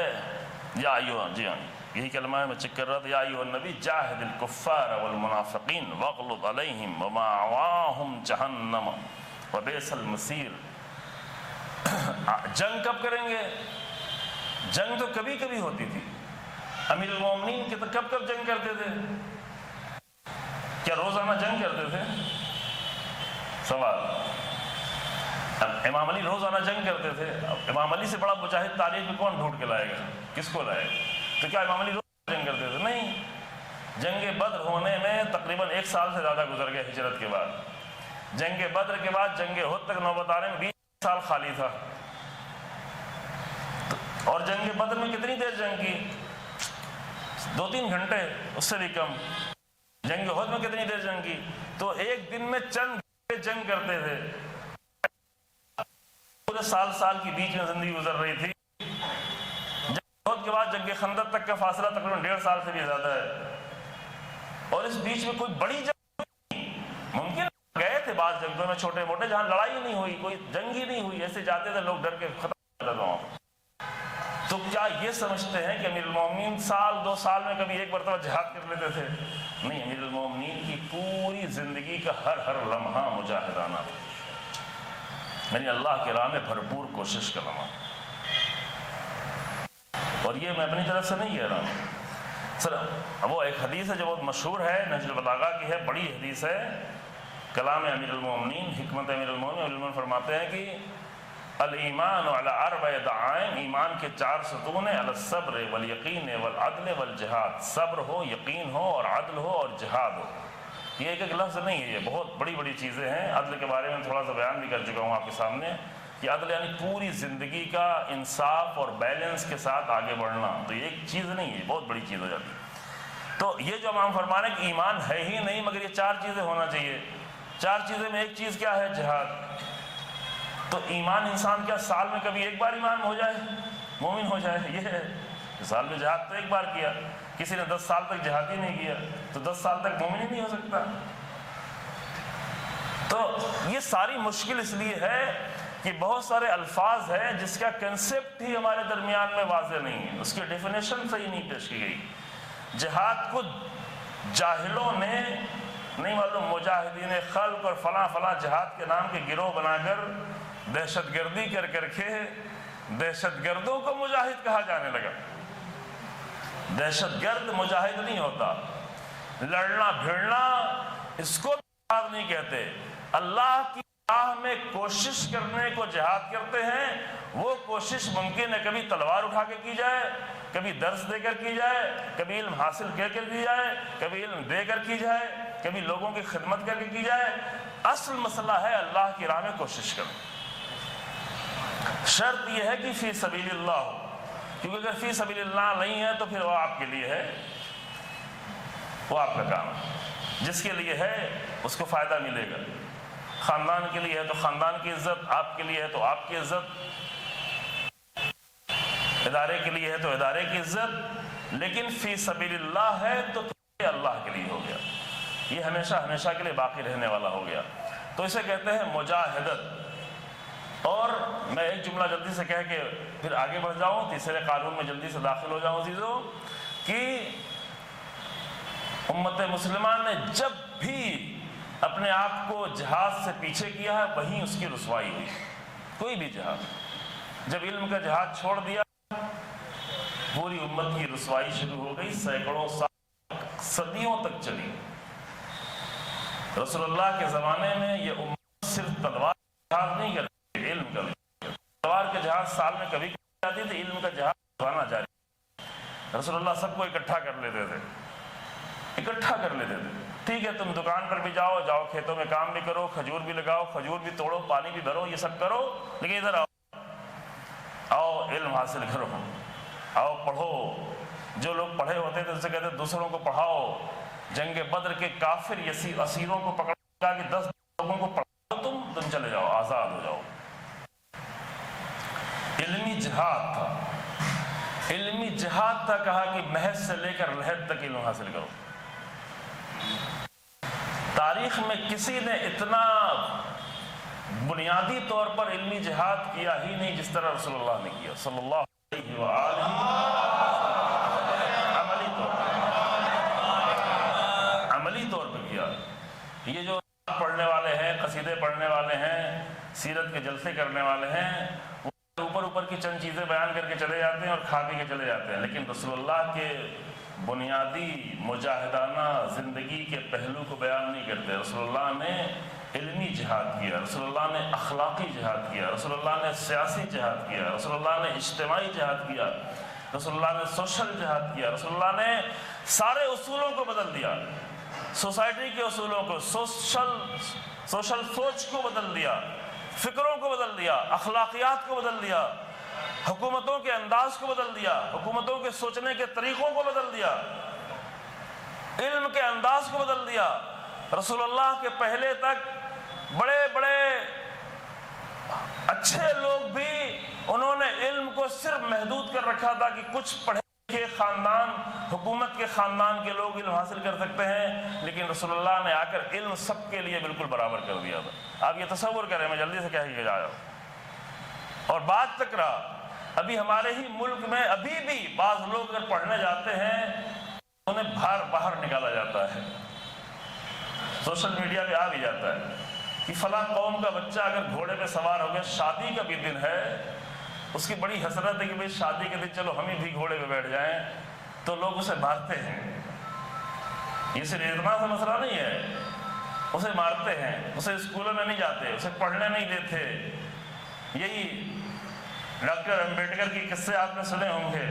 یا ایھا، جی ہاں یہی کلمہ ہے، میں چیک کر رہا تھا، یا ایھا النبی جاہد الکفار والمنافقین واغلظ علیہم ومأواہم جہنم وبئس المصیر۔ جنگ کب کریں گے؟ جنگ تو کبھی کبھی ہوتی تھی، امیر المومنین کے تو کب کب جنگ کرتے تھے؟ کیا روزانہ جنگ کرتے تھے؟ سوال۔ امام علی روزانہ جنگ کرتے تھے، امام علی سے بڑا مجاہد تاریخ میں کون ڈھونڈ کے لائے گا؟ کس کو لائے گا؟ تو کیا امام علی روزانہ جنگ کرتے تھے؟ نہیں، جنگ بدر ہونے میں تقریباً 1 سال سے زیادہ گزر گیا ہجرت کے بعد، جنگ بدر کے بعد جنگ احد تک نوبت آنے میں 20 سال خالی تھا، اور جنگ بدر میں کتنی دیر جنگ کی؟ 2-3 گھنٹے، اس سے بھی کم۔ جنگ احد میں کتنی دیر جنگ کی؟ تو ایک دن میں چند گھنٹے جنگ کرتے تھے، پورے سال کی بیچ میں زندگی گزر رہی تھی۔ جنگ احد کے بعد جنگ خندق تک کا فاصلہ تقریباً 1.5 سال سے بھی زیادہ ہے، اور اس بیچ میں کوئی بڑی جنگ نہیں، ممکن گئے تھے بعض جنگوں میں چھوٹے موٹے جہاں لڑائی نہیں ہوئی، کوئی جنگ ہی نہیں ہوئی، ایسے جاتے تھے لوگ ڈر کے ختم کر دیتا ہوں۔ تو کیا یہ سمجھتے ہیں کہ امیر المومنین 1-2 سال میں کبھی ایک مرتبہ جہاد کر لیتے تھے؟ نہیں، امیر المومنین کی پوری زندگی کا ہر لمحہ مجاہدانہ تھا، یعنی اللہ کے راہ میں بھرپور کوشش کرنا۔ اور یہ میں اپنی طرف سے نہیں کہہ رہا ہوں سر، وہ ایک حدیث ہے جو بہت مشہور ہے، نہج البلاغہ کی ہے، بڑی حدیث ہے، کلام امیر المومنین، حکمت امیر المومنین فرماتے ہیں کہ الایمان علی 4 دعائم، ایمان کے 4 ستون ہیں، علی الصبر والیقین والعدل والجہاد، صبر ہو، یقین ہو، اور عدل ہو، اور جہاد ہو۔ یہ ایک لفظ نہیں ہے، یہ بہت بڑی چیزیں ہیں۔ عدل کے بارے میں تھوڑا سا بیان بھی کر چکا ہوں آپ کے سامنے، کہ عدل یعنی پوری زندگی کا انصاف اور بیلنس کے ساتھ آگے بڑھنا، تو یہ ایک چیز نہیں ہے، بہت بڑی چیز ہو جاتی ہے۔ تو یہ جو امام فرما رہے ہیں کہ ایمان ہے ہی نہیں مگر یہ 4 چیزیں ہونا چاہیے۔ 4 چیزیں میں ایک چیز کیا ہے؟ جہاد۔ تو ایمان انسان کیا سال میں کبھی ایک بار ایمان ہو جائے، مومن ہو جائے؟ یہ ہے سال میں جہاد تو ایک بار کیا، کسی نے 10 سال تک جہاد ہی نہیں کیا تو 10 سال تک مومن ہی نہیں ہو سکتا۔ تو یہ ساری مشکل اس لیے ہے کہ بہت سارے الفاظ ہیں جس کا کنسپٹ ہی ہمارے درمیان میں واضح نہیں ہے، اس کی ڈیفینیشن صحیح نہیں پیش کی گئی۔ جہاد کو جاہلوں نے نہیں معلوم مجاہدین خلق اور فلاں فلاں جہاد کے نام کے گروہ بنا کر دہشت گردی کر کے دہشت گردوں کو مجاہد کہا جانے لگا۔ دہشت گرد مجاہد نہیں ہوتا، لڑنا بھیڑنا اس کو جہاد نہیں کہتے۔ اللہ کی راہ میں کوشش کرنے کو جہاد کہتے ہیں۔ وہ کوشش ممکن ہے کبھی تلوار اٹھا کے کی جائے، کبھی درس دے کر کی جائے، کبھی علم حاصل کر کے کی جائے، کبھی علم دے کر کی جائے، کبھی لوگوں کی خدمت کر کے کی جائے۔ اصل مسئلہ ہے اللہ کی راہ میں کوشش کرنا۔ شرط یہ ہے کہ فی سبیل اللہ ہو، کیونکہ اگر فی سبیل اللہ نہیں ہے تو پھر وہ آپ کے لیے ہے، وہ آپ کا کام ہے۔ جس کے لیے ہے اس کو فائدہ ملے گا۔ خاندان کے لیے ہے تو خاندان کی عزت، آپ کے لیے ہے تو آپ کی عزت، ادارے کے لیے ہے تو ادارے کی عزت، لیکن فی سبیل اللہ ہے تو اللہ کے لیے ہو گیا، یہ ہمیشہ ہمیشہ کے لیے باقی رہنے والا ہو گیا۔ تو اسے کہتے ہیں مجاہدت۔ اور میں ایک جملہ جلدی سے کہہ کے پھر آگے بڑھ جاؤں، تیسرے قانون میں جلدی سے داخل ہو جاؤں عزیزوں، کہ امت مسلمان نے جب بھی اپنے آپ کو جہاد سے پیچھے کیا ہے وہیں اس کی رسوائی ہوئی۔ کوئی بھی جہاد، جب علم کا جہاد چھوڑ دیا پوری امت کی رسوائی شروع ہو گئی، سینکڑوں سال صدیوں تک چلی۔ رسول اللہ کے زمانے میں یہ امت صرف تلوار جہاد نہیں کرتی، علم کا بھی۔ تلوار کے جہاد سال میں کبھی جاتی تھی، علم کا جہاد ہونا جاری۔ رسول اللہ سب کو اکٹھا کر لیتے تھے، اکٹھا کر لیتے تھے۔ ٹھیک ہے تم دکان پر بھی جاؤ، کھیتوں میں کام بھی کرو، کھجور بھی لگاؤ، کھجور بھی توڑو، پانی بھی بھرو، یہ سب کرو، لیکن ادھر آؤ علم حاصل کرو، آؤ پڑھو۔ جو لوگ پڑھے ہوتے تھے اسے کہتے دوسروں کو پڑھاؤ۔ جنگ بدر کے کافر اسیروں کو پکڑا کہ 10 لوگوں کو پڑھاؤ، تم چلے جاؤ، آزاد ہو جاؤ۔ علمی جہاد تھا، علمی جہاد تھا، کہا کہ محض سے لے کر لحد تک علم حاصل کرو۔ تاریخ میں کسی نے اتنا بنیادی طور پر علمی جہاد کیا ہی نہیں جس طرح رسول اللہ نے کیا صلی اللہ علیہ وآلہ، عملی طور پر کیا۔ یہ جو پڑھنے والے ہیں، قصیدے پڑھنے والے ہیں، سیرت کے جلسے کرنے والے ہیں، وہ اوپر کی چند چیزیں بیان کر کے چلے جاتے ہیں اور کھا پی کے چلے جاتے ہیں، لیکن رسول اللہ کے بنیادی مجاہدانہ زندگی کے پہلو کو بیان نہیں کرتے۔ رسول اللہ نے علمی جہاد کیا، رسول اللہ نے اخلاقی جہاد کیا، رسول اللہ نے سیاسی جہاد کیا، رسول اللہ نے اجتماعی جہاد کیا، رسول اللہ نے سوشل جہاد کیا، رسول اللہ نے سارے اصولوں کو بدل دیا، سوسائٹی کے اصولوں کو، سوشل سوچ کو بدل دیا، فکروں کو بدل دیا، اخلاقیات کو بدل دیا، حکومتوں کے انداز کو بدل دیا، حکومتوں کے سوچنے کے طریقوں کو بدل دیا، علم کے انداز کو بدل دیا۔ رسول اللہ کے پہلے تک بڑے بڑے اچھے لوگ بھی انہوں نے علم کو صرف محدود کر رکھا تھا کہ کچھ پڑھے لکھے خاندان، حکومت کے خاندان کے لوگ علم حاصل کر سکتے ہیں، لیکن رسول اللہ نے آ کر علم سب کے لیے بالکل برابر کر دیا تھا۔ آپ یہ تصور کریں، میں جلدی سے کہہ کے جا رہا ہوں۔ اور بات تک رہا، ابھی ہمارے ہی ملک میں ابھی بھی بعض لوگ اگر پڑھنے جاتے ہیں انہیں باہر نکالا جاتا ہے، سوشل میڈیا پہ آ بھی جاتا ہے کہ فلاں قوم کا بچہ اگر گھوڑے پہ سوار ہو گیا، شادی کا بھی دن ہے، اس کی بڑی حسرت ہے کہ بھئی شادی کے دن چلو ہم ہی بھی گھوڑے پہ بیٹھ جائیں، تو لوگ اسے مارتے ہیں۔ یہ صرف اتنا سا مسئلہ نہیں ہے، اسے مارتے ہیں، اسے اسکولوں میں نہیں جاتے، اسے پڑھنے نہیں دیتے۔ یہی ڈاکٹر امبیڈکر کی قصے آپ نے سنے ہوں گے،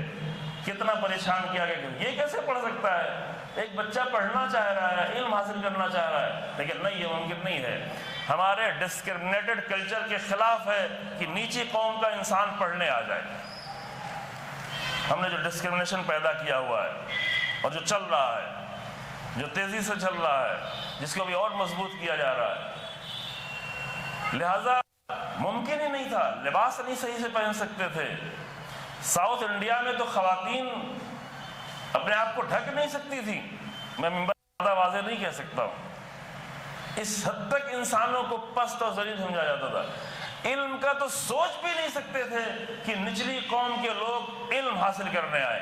کتنا پریشان کیا گیا کہ یہ کیسے پڑھ سکتا ہے، ایک بچہ پڑھنا چاہ رہا ہے، علم حاصل کرنا چاہ رہا ہے، لیکن نہیں، یہ ممکن نہیں ہے۔ ہمارے ڈسکرمنیٹڈ کلچر کے خلاف ہے کہ نیچی قوم کا انسان پڑھنے آ جائے۔ ہم نے جو ڈسکرمنیشن پیدا کیا ہوا ہے اور جو چل رہا ہے، جو تیزی سے چل رہا ہے، جس کو بھی اور مضبوط کیا جا رہا ہے، لہذا ممکن ہی نہیں تھا، لباس نہیں صحیح سے پہن سکتے تھے۔ ساؤتھ انڈیا میں تو خواتین اپنے آپ کو ڈھک نہیں سکتی تھی، میں ممبر زیادہ واضح نہیں کہہ سکتا ہوں، اس حد تک انسانوں کو پست اور ذلیل سمجھا جاتا تھا۔ علم کا تو سوچ بھی نہیں سکتے تھے کہ نچلی قوم کے لوگ علم حاصل کرنے آئے،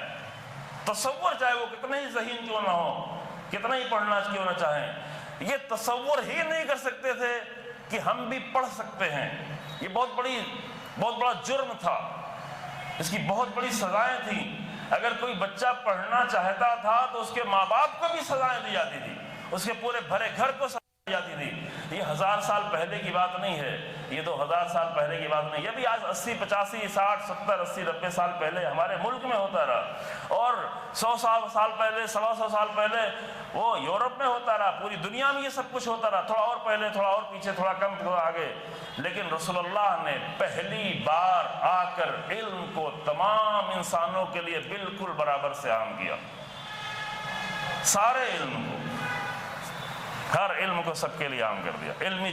تصور چاہے وہ کتنے ہی ذہین کیوں نہ ہو، کتنا ہی پڑھنا کیوں نہ چاہیں، یہ تصور ہی نہیں کر سکتے تھے کہ ہم بھی پڑھ سکتے ہیں۔ یہ بہت بڑا جرم تھا، اس کی بہت بڑی سزائیں تھیں۔ اگر کوئی بچہ پڑھنا چاہتا تھا تو اس کے ماں باپ کو بھی سزائیں دی جاتی تھی، اس کے پورے بھرے گھر کو سزائیں دی جاتی تھی۔ یہ 1000 سال پہلے کی بات نہیں ہے، یہ 2000 سال پہلے کی بات نہیں، یہ بھی آج 80 85 60 70 80 90 سال پہلے ہمارے ملک میں ہوتا رہا، اور 100 سال پہلے 125 سال پہلے وہ یورپ میں ہوتا رہا، پوری دنیا میں یہ سب کچھ ہوتا رہا، تھوڑا اور پہلے، تھوڑا اور پیچھے، تھوڑا کم، تھوڑا آگے، لیکن رسول اللہ نے پہلی بار آ کر علم کو تمام انسانوں کے لیے بالکل برابر سے عام کیا، سارے علم کو، ہر علم کو سب کے لیے عام کر دیا۔ علمی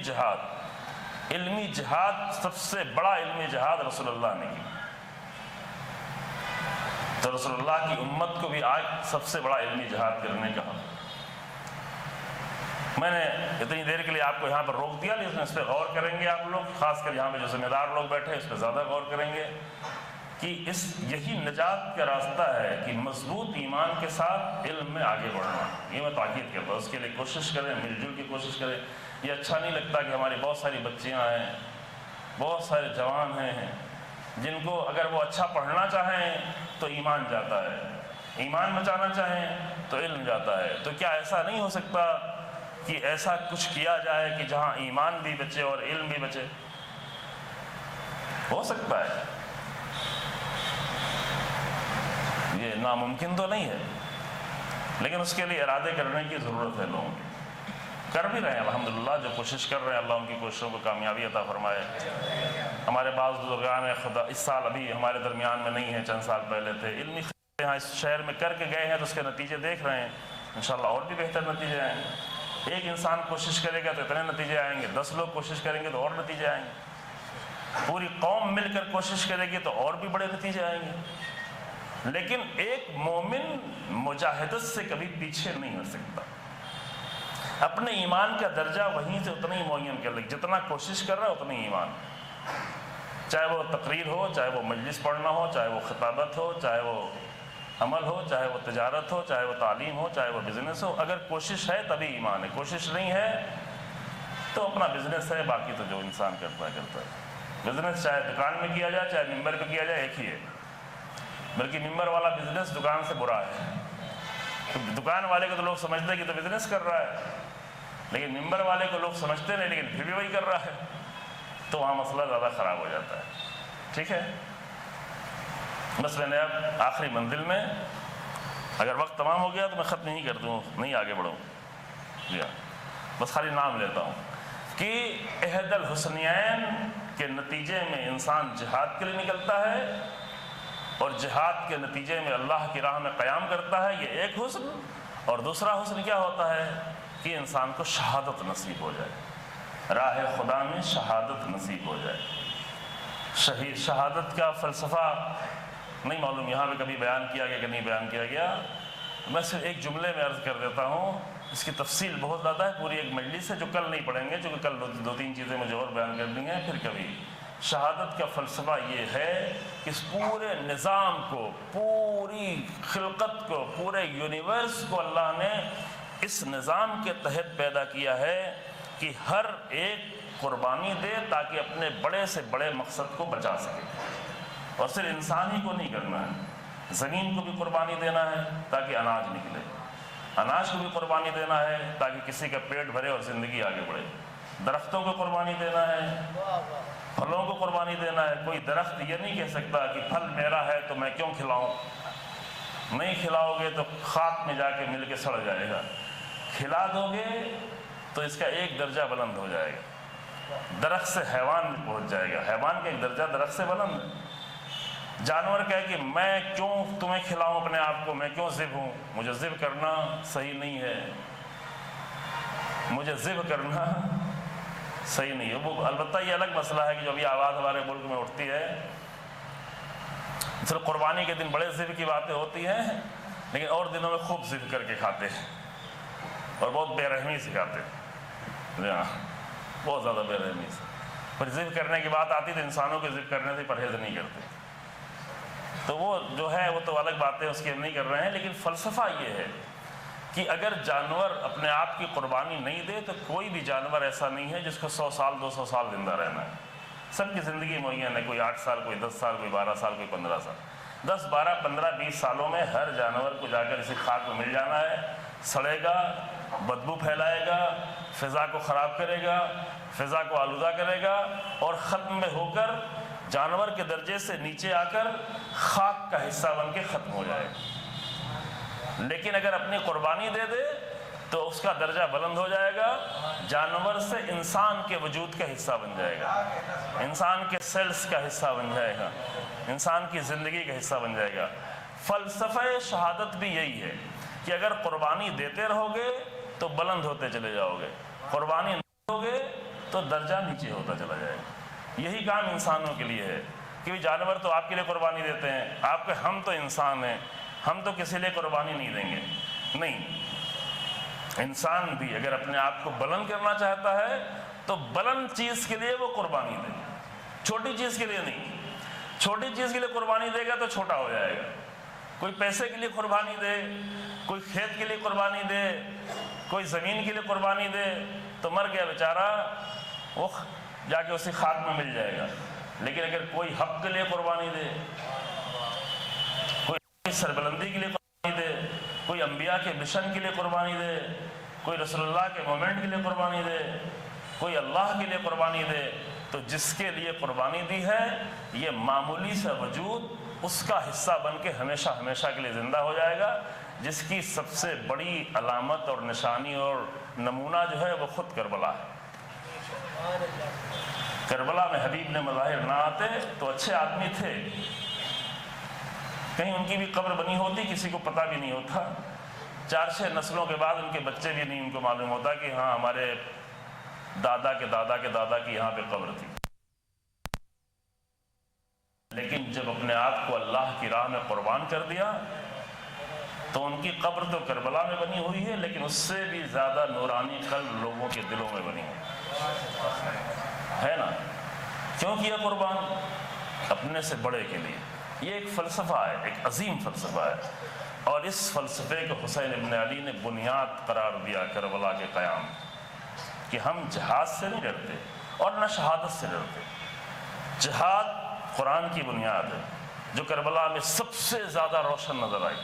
جہاد سب سے بڑا علمی جہاد رسول اللہ نے کی، تو رسول اللہ کی امت کو بھی آج سب سے بڑا علمی جہاد کرنے کا۔ میں نے اتنی دیر کے لیے آپ کو یہاں پر روک دیا، لیکن اس پہ غور کریں گے آپ لوگ، خاص کر یہاں پہ جو ذمہ دار لوگ بیٹھے اس پہ زیادہ غور کریں گے کہ یہی نجات کا راستہ ہے کہ مضبوط ایمان کے ساتھ علم میں آگے بڑھنا۔ یہ میں تاکید کرتا ہوں، اس کے لیے کوشش کریں، مل جل کی کوشش کریں۔ یہ اچھا نہیں لگتا کہ ہماری بہت ساری بچیاں ہیں، بہت سارے جوان ہیں جن کو اگر وہ اچھا پڑھنا چاہیں تو ایمان جاتا ہے، ایمان بچانا چاہیں تو علم جاتا ہے۔ تو کیا ایسا نہیں ہو سکتا کہ ایسا کچھ کیا جائے کہ جہاں ایمان بھی بچے اور علم بھی بچے؟ ہو سکتا ہے، یہ ناممکن تو نہیں ہے، لیکن اس کے لیے ارادے کرنے کی ضرورت ہے۔ لوگوں کی کر بھی رہے ہیں الحمدللہ، جو کوشش کر رہے ہیں اللہ ان کی کوششوں کو کامیابی عطا فرمائے۔ ہمارے بعض بزرگان خدا اس سال ابھی ہمارے درمیان میں نہیں ہیں، چند سال پہلے تھے، علمی یہاں اس شہر میں کر کے گئے ہیں، تو اس کے نتیجے دیکھ رہے ہیں، انشاءاللہ اور بھی بہتر نتیجے آئیں گے۔ ایک انسان کوشش کرے گا تو اتنے نتیجے آئیں گے، 10 لوگ کوشش کریں گے تو اور نتیجے آئیں گے، پوری قوم مل کر کوشش کرے گی تو اور بھی بڑے نتیجے آئیں گے۔ لیکن ایک مومن مجاہدت سے کبھی پیچھے نہیں ہو سکتا، اپنے ایمان کا درجہ وہیں سے اتنا ہی معین کر لے، جتنا کوشش کر رہا ہے اتنا ہی ایمان، چاہے وہ تقریر ہو، چاہے وہ مجلس پڑھنا ہو، چاہے وہ خطابت ہو، چاہے وہ عمل ہو، چاہے وہ تجارت ہو، چاہے وہ تعلیم ہو، چاہے وہ بزنس ہو، اگر کوشش ہے تبھی ایمان ہے، کوشش نہیں ہے تو اپنا بزنس ہے، باقی تو جو انسان کرتا ہے۔ بزنس چاہے دکان میں کیا جائے، چاہے ممبر پہ کیا جائے، ایک ہی ہے، بلکہ ممبر والا بزنس دکان سے برا ہے۔ دکان والے کو تو لوگ سمجھتے ہیں کہ تو بزنس کر رہا ہے، لیکن ممبر والے کو لوگ سمجھتے نہیں، لیکن پھر بھی وہی کر رہا ہے، تو وہاں مسئلہ زیادہ خراب ہو جاتا ہے۔ ٹھیک ہے، بس میں نے اب آخری منزل میں، اگر وقت تمام ہو گیا تو میں ختم نہیں کر دوں، نہیں آگے بڑھوں، بس خالی نام لیتا ہوں کہ احد الحسنین کے نتیجے میں انسان جہاد کے لیے نکلتا ہے، اور جہاد کے نتیجے میں اللہ کی راہ میں قیام کرتا ہے، یہ ایک حسن۔ اور دوسرا حسن کیا ہوتا ہے کہ انسان کو شہادت نصیب ہو جائے، راہ خدا میں شہادت نصیب ہو جائے۔ شہادت کا فلسفہ نہیں معلوم یہاں پہ کبھی بیان کیا گیا کہ نہیں بیان کیا گیا، میں صرف ایک جملے میں عرض کر دیتا ہوں، اس کی تفصیل بہت زیادہ ہے، پوری ایک مجلس ہے جو کل نہیں پڑھیں گے، چونکہ کل 2-3 چیزیں مجھے اور بیان کر دیں گے، پھر کبھی۔ شہادت کا فلسفہ یہ ہے کہ اس پورے نظام کو، پوری خلقت کو، پورے یونیورس کو اللہ نے اس نظام کے تحت پیدا کیا ہے کہ ہر ایک قربانی دے تاکہ اپنے بڑے سے بڑے مقصد کو بچا سکے، اور صرف انسان ہی کو نہیں کرنا ہے، زمین کو بھی قربانی دینا ہے تاکہ اناج نکلے، اناج کو بھی قربانی دینا ہے تاکہ کسی کا پیٹ بھرے اور زندگی آگے بڑھے، درختوں کو قربانی دینا ہے، پھلوں کو قربانی دینا ہے۔ کوئی درخت یہ نہیں کہہ سکتا کہ پھل میرا ہے تو میں کیوں کھلاؤں، نہیں کھلاؤ گے تو خاک میں جا کے مل کے سڑ جائے گا، کھلا دو گے تو اس کا ایک درجہ بلند ہو جائے گا۔ درخت سے حیوان میں پہنچ جائے گا. حیوان کا ایک درجہ درخت سے بلند ہے. جانور کہے کہ میں کیوں تمہیں کھلاؤں اپنے آپ کو, میں کیوں ذبح ہوں, مجھے ذبح کرنا صحیح نہیں ہے, مجھے ذبح کرنا صحیح نہیں ہے. وہ البتہ یہ الگ مسئلہ ہے کہ جو ابھی آواز ہمارے ملک میں اٹھتی ہے, صرف قربانی کے دن بڑے ذبح کی باتیں ہوتی ہیں, لیکن اور دنوں میں خوب ذبح کر کے کھاتے ہیں اور بہت بے رحمی سے کھاتے ہیں, بہت زیادہ بے رحمی سے. پھر ذبح کرنے کی بات آتی تو انسانوں کے ذبح کرنے سے پرہیز نہیں کرتے. تو وہ جو ہے وہ تو الگ باتیں اس کی ہم نہیں کر رہے ہیں, لیکن فلسفہ یہ ہے کہ اگر جانور اپنے آپ کی قربانی نہیں دے تو کوئی بھی جانور ایسا نہیں ہے جس کو 100 سال 200 سال زندہ رہنا ہے. سب کی زندگی معین ہے, کوئی 8 سال, کوئی 10 سال, کوئی 12 سال, کوئی 15 سال. 10 12 15 20 سالوں میں ہر جانور کو جا کر اسے خاک میں مل جانا ہے, سڑے گا, بدبو پھیلائے گا, فضا کو خراب کرے گا, فضا کو آلودہ کرے گا, اور ختم میں ہو کر جانور کے درجے سے نیچے آ کر خاک کا حصہ بن کے ختم ہو جائے گا. لیکن اگر اپنی قربانی دے دے تو اس کا درجہ بلند ہو جائے گا, جانور سے انسان کے وجود کا حصہ بن جائے گا, انسان کے سیلز کا حصہ بن جائے گا, انسان کی زندگی کا حصہ بن جائے گا. فلسفہ شہادت بھی یہی ہے کہ اگر قربانی دیتے رہو گے تو بلند ہوتے چلے جاؤ گے, قربانی نہیں دو گے تو درجہ نیچے ہوتا چلا جائے گا. یہی کام انسانوں کے لیے ہے کہ جانور تو آپ کے لیے قربانی دیتے ہیں, آپ کے ہم تو انسان ہیں, ہم تو کسی لیے قربانی نہیں دیں گے. نہیں, انسان بھی اگر اپنے آپ کو بلند کرنا چاہتا ہے تو بلند چیز کے لیے وہ قربانی دے, چھوٹی چیز کے لیے نہیں. چھوٹی چیز کے لیے قربانی دے گا تو چھوٹا ہو جائے گا. کوئی پیسے کے لیے قربانی دے, کوئی کھیت کے لیے قربانی دے, کوئی زمین کے لیے قربانی دے تو مر گیا بیچارہ, وہ جا کے اسی خاک میں مل جائے گا. لیکن اگر کوئی حق کے لیے قربانی دے, کوئی سربلندی کے لیے قربانی دے, کوئی انبیاء کے مشن کے لیے قربانی دے, کوئی رسول اللہ کے مومنٹ کے لیے قربانی دے, کوئی اللہ کے لیے قربانی دے, تو جس کے لیے قربانی دی ہے یہ معمولی سا وجود اس کا حصہ بن کے ہمیشہ ہمیشہ کے لیے زندہ ہو جائے گا, جس کی سب سے بڑی علامت اور نشانی اور نمونہ جو ہے وہ خود کربلا ہے. کربلا میں حبیب نے مظاہر نہ آتے تو اچھے آدمی تھے, کہیں ان کی بھی قبر بنی ہوتی کسی کو پتہ بھی نہیں ہوتا. 4-6 نسلوں کے بعد ان کے بچے بھی نہیں ان کو معلوم ہوتا کہ ہاں ہمارے دادا کے دادا کے دادا کی یہاں پہ قبر تھی. لیکن جب اپنے آپ کو اللہ کی راہ میں قربان کر دیا تو ان کی قبر تو کربلا میں بنی ہوئی ہے, لیکن اس سے بھی زیادہ نورانی قلب لوگوں کے دلوں میں بنی ہوئی ہے نا. کیوں کیا قربان؟ اپنے سے بڑے کے لیے. یہ ایک فلسفہ ہے, ایک عظیم فلسفہ ہے, اور اس فلسفے کو حسین ابن علی نے بنیاد قرار دیا کربلا کے قیام, کہ ہم جہاد سے نہیں ڈرتے اور نہ شہادت سے ڈرتے. جہاد قرآن کی بنیاد ہے جو کربلا میں سب سے زیادہ روشن نظر آئی.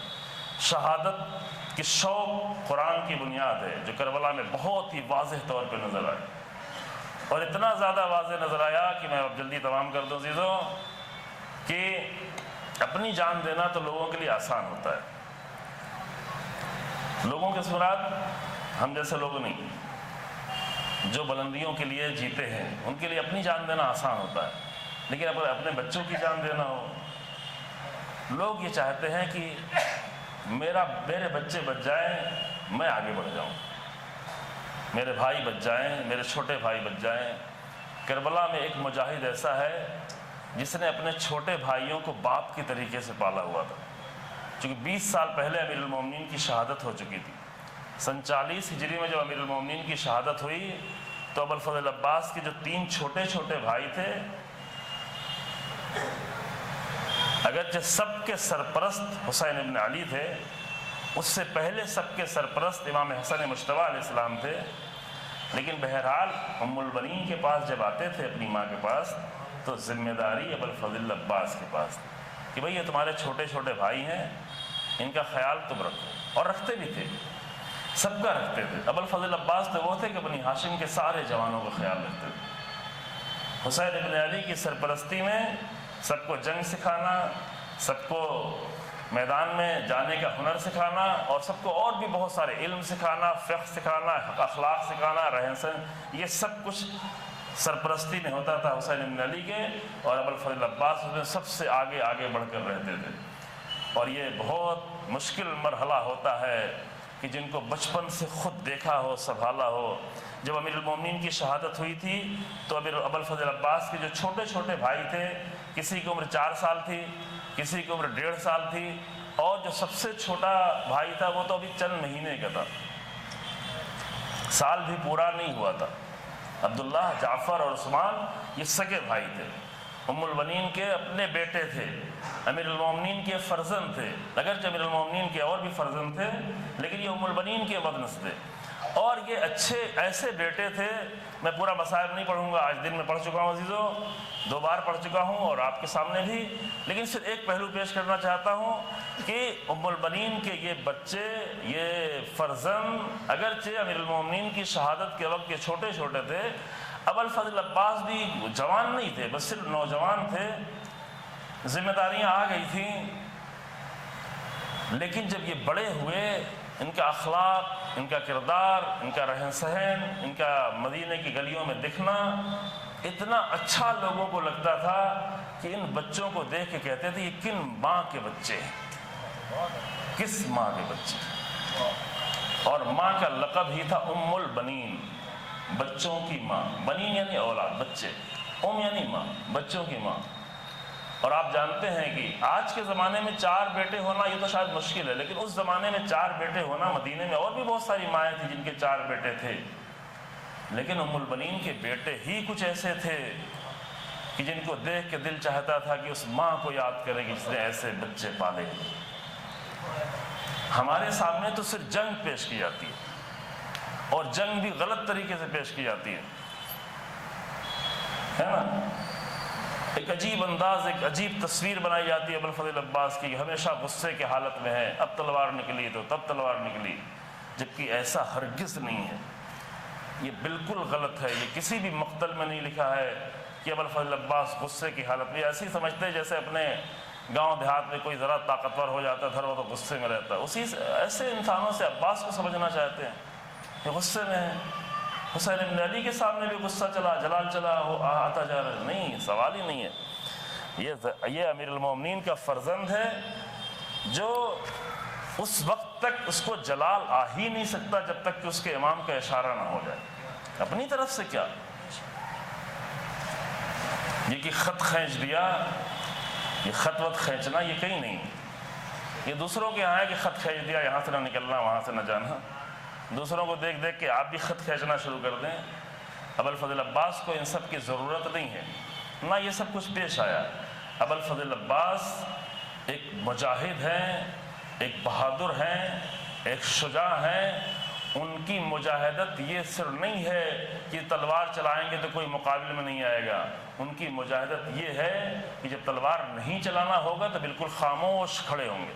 شہادت کی شوق قرآن کی بنیاد ہے جو کربلا میں بہت ہی واضح طور پہ نظر آئی, اور اتنا زیادہ واضح نظر آیا کہ میں اب جلدی تمام کر دوں عزیزوں, کہ اپنی جان دینا تو لوگوں کے لیے آسان ہوتا ہے. لوگوں کے سرات ہم جیسے لوگ نہیں, جو بلندیوں کے لیے جیتے ہیں ان کے لیے اپنی جان دینا آسان ہوتا ہے, لیکن اگر اپنے بچوں کی جان دینا ہو, لوگ یہ چاہتے ہیں کہ میرے بچے بچ جائیں, میں آگے بڑھ جاؤں, میرے بھائی بچ جائیں, میرے چھوٹے بھائی بچ جائیں. کربلا میں ایک مجاہد ایسا ہے جس نے اپنے چھوٹے بھائیوں کو باپ کی طریقے سے پالا ہوا تھا, چونکہ 20 سال پہلے امیر المومنین کی شہادت ہو چکی تھی. 47 ہجری میں جب امیر المومنین کی شہادت ہوئی تو ابوالفضل عباس کے جو 3 چھوٹے چھوٹے بھائی تھے, اگرچہ سب کے سرپرست حسین ابن علی تھے, اس سے پہلے سب کے سرپرست امام حسن مجتبی علیہ السلام تھے, لیکن بہرحال ام البنین کے پاس جب آتے تھے اپنی ماں کے پاس تو ذمہ داری ابوالفضل عباس کے پاس تھی کہ بھئی یہ تمہارے چھوٹے چھوٹے بھائی ہیں, ان کا خیال تم رکھو. اور رکھتے بھی تھے, سب کا رکھتے تھے. ابوالفضل عباس تو وہ تھے کہ بنی ہاشم کے سارے جوانوں کا خیال رکھتے تھے. حسین ابن علی کی سرپرستی میں سب کو جنگ سکھانا, سب کو میدان میں جانے کا ہنر سکھانا, اور سب کو اور بھی بہت سارے علم سکھانا, فقہ سکھانا, اخلاق سکھانا, رہن سہن, یہ سب کچھ سرپرستی میں ہوتا تھا حسین بن علی کے، اور ابوالفضل عباس میں سب سے آگے آگے بڑھ کر رہتے تھے۔ اور یہ بہت مشکل مرحلہ ہوتا ہے کہ جن کو بچپن سے خود دیکھا ہو، سنبھالا ہو۔ جب امیر المومنین کی شہادت ہوئی تھی تو ابوالفضل عباس کے جو چھوٹے چھوٹے بھائی تھے، کسی کی عمر 4 سال تھی، کسی کی عمر 1.5 سال تھی، اور جو سب سے چھوٹا بھائی تھا وہ تو ابھی چند مہینے کا تھا، سال بھی پورا نہیں ہوا تھا۔ عبداللہ، جعفر اور عثمان یہ سگے بھائی تھے، ام البنین کے اپنے بیٹے تھے، امیر المومنین کے فرزند تھے، اگرچہ امیر المومنین کے اور بھی فرزند تھے لیکن یہ ام البنین کے مدنس تھے، اور یہ اچھے ایسے بیٹے تھے۔ میں پورا مصائب نہیں پڑھوں گا، آج دن میں پڑھ چکا ہوں عزیزو، 2 بار پڑھ چکا ہوں اور آپ کے سامنے بھی، لیکن صرف ایک پہلو پیش کرنا چاہتا ہوں کہ ام البنین کے یہ بچے، یہ فرزند، اگرچہ امیر المومنین کی شہادت کے وقت یہ چھوٹے چھوٹے تھے، ابوالفضل عباس بھی جوان نہیں تھے، بس صرف نوجوان تھے، ذمہ داریاں آ گئی تھیں، لیکن جب یہ بڑے ہوئے، ان کا اخلاق، ان کا کردار، ان کا رہن سہن، ان کا مدینے کی گلیوں میں دکھنا اتنا اچھا لوگوں کو لگتا تھا کہ ان بچوں کو دیکھ کے کہتے تھے یہ کن ماں کے بچے ہیں، کس ماں کے بچے ہیں۔ اور ماں کا لقب ہی تھا ام البنین، بچوں کی ماں، بنین یعنی اولاد، بچے، ام یعنی ماں، بچوں کی ماں۔ اور آپ جانتے ہیں کہ آج کے زمانے میں 4 بیٹے ہونا یہ تو شاید مشکل ہے، لیکن اس زمانے میں 4 بیٹے ہونا، مدینے میں اور بھی بہت ساری مائیں تھیں جن کے 4 بیٹے تھے، لیکن ام البنین کے بیٹے ہی کچھ ایسے تھے کہ جن کو دیکھ کے دل چاہتا تھا کہ اس ماں کو یاد کرے کہ جس نے ایسے بچے پالے۔ ہمارے سامنے تو صرف جنگ پیش کی جاتی ہے، اور جنگ بھی غلط طریقے سے پیش کی جاتی ہے نا؟ ایک عجیب انداز، ایک عجیب تصویر بنائی جاتی ہے ابوالفضل عباس کی، ہمیشہ غصے کی حالت میں ہے، اب تلوار نکلی تو تب تلوار نکلی، جبکہ ایسا ہرگز نہیں ہے، یہ بالکل غلط ہے۔ یہ کسی بھی مقتل میں نہیں لکھا ہے کہ ابوالفضل عباس غصے کی حالت میں، ایسے ہی سمجھتے جیسے اپنے گاؤں دیہات میں کوئی ذرا طاقتور ہو جاتا ہے وہ تو غصے میں رہتا ہے، ایسے انسانوں سے عباس کو سمجھنا چاہتے ہیں کہ غصے میں ہے۔ حسین بن علی کے سامنے بھی غصہ چلا، جلال چلا، وہ آتا جا رہا ہے، نہیں، سوال ہی نہیں ہے۔ یہ امیر المومنین کا فرزند ہے جو اس وقت تک اس کو جلال آ ہی نہیں سکتا جب تک کہ اس کے امام کا اشارہ نہ ہو جائے، اپنی طرف سے کیا، یہ کہ خط کھینچ دیا، یہ خط وط کھینچنا یہ کہیں نہیں، یہ دوسروں کے یہاں ہے کہ خط کھینچ دیا، یہاں سے نہ نکلنا وہاں سے نہ جانا، دوسروں کو دیکھ دیکھ کے آپ بھی خط کھینچنا شروع کر دیں۔ ابوالفضل عباس کو ان سب کی ضرورت نہیں ہے، نہ یہ سب کچھ پیش آیا۔ ابوالفضل عباس ایک مجاہد ہیں، ایک بہادر ہیں، ایک شجاع ہیں۔ ان کی مجاہدت یہ صرف نہیں ہے کہ تلوار چلائیں گے تو کوئی مقابلے میں نہیں آئے گا، ان کی مجاہدت یہ ہے کہ جب تلوار نہیں چلانا ہوگا تو بالکل خاموش کھڑے ہوں گے۔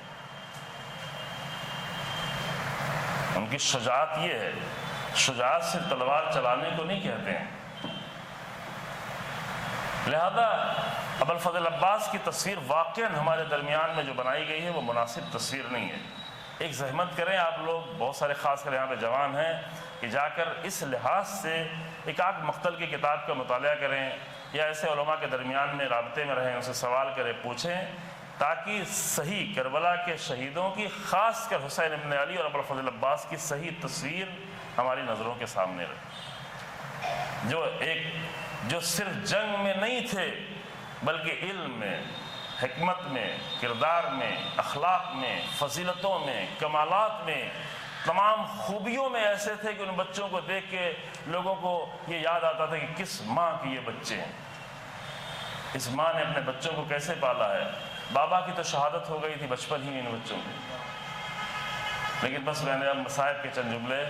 ان کی شجاعت یہ ہے، شجاعت سے تلوار چلانے کو نہیں کہتے ہیں۔ لہذا ابوالفضل عباس کی تصویر واقعاً ہمارے درمیان میں جو بنائی گئی ہے وہ مناسب تصویر نہیں ہے۔ ایک زحمت کریں آپ لوگ، بہت سارے خاص کر یہاں پہ جوان ہیں، کہ جا کر اس لحاظ سے ایک آدھ مقتل کی کتاب کا مطالعہ کریں، یا ایسے علماء کے درمیان میں رابطے میں رہیں، ان سے سوال کریں، پوچھیں، تاکہ صحیح کربلا کے شہیدوں کی، خاص کر حسین ابن علی اور ابوالفضل عباس کی صحیح تصویر ہماری نظروں کے سامنے رہے، جو صرف جنگ میں نہیں تھے بلکہ علم میں، حکمت میں، کردار میں، اخلاق میں، فضیلتوں میں، کمالات میں، تمام خوبیوں میں ایسے تھے کہ ان بچوں کو دیکھ کے لوگوں کو یہ یاد آتا تھا کہ کس ماں کی یہ بچے ہیں، اس ماں نے اپنے بچوں کو کیسے پالا ہے۔ بابا کی تو شہادت ہو گئی تھی بچپن ہی ان بچوں کی، لیکن بس میں نے اب مصائب کے چند جملے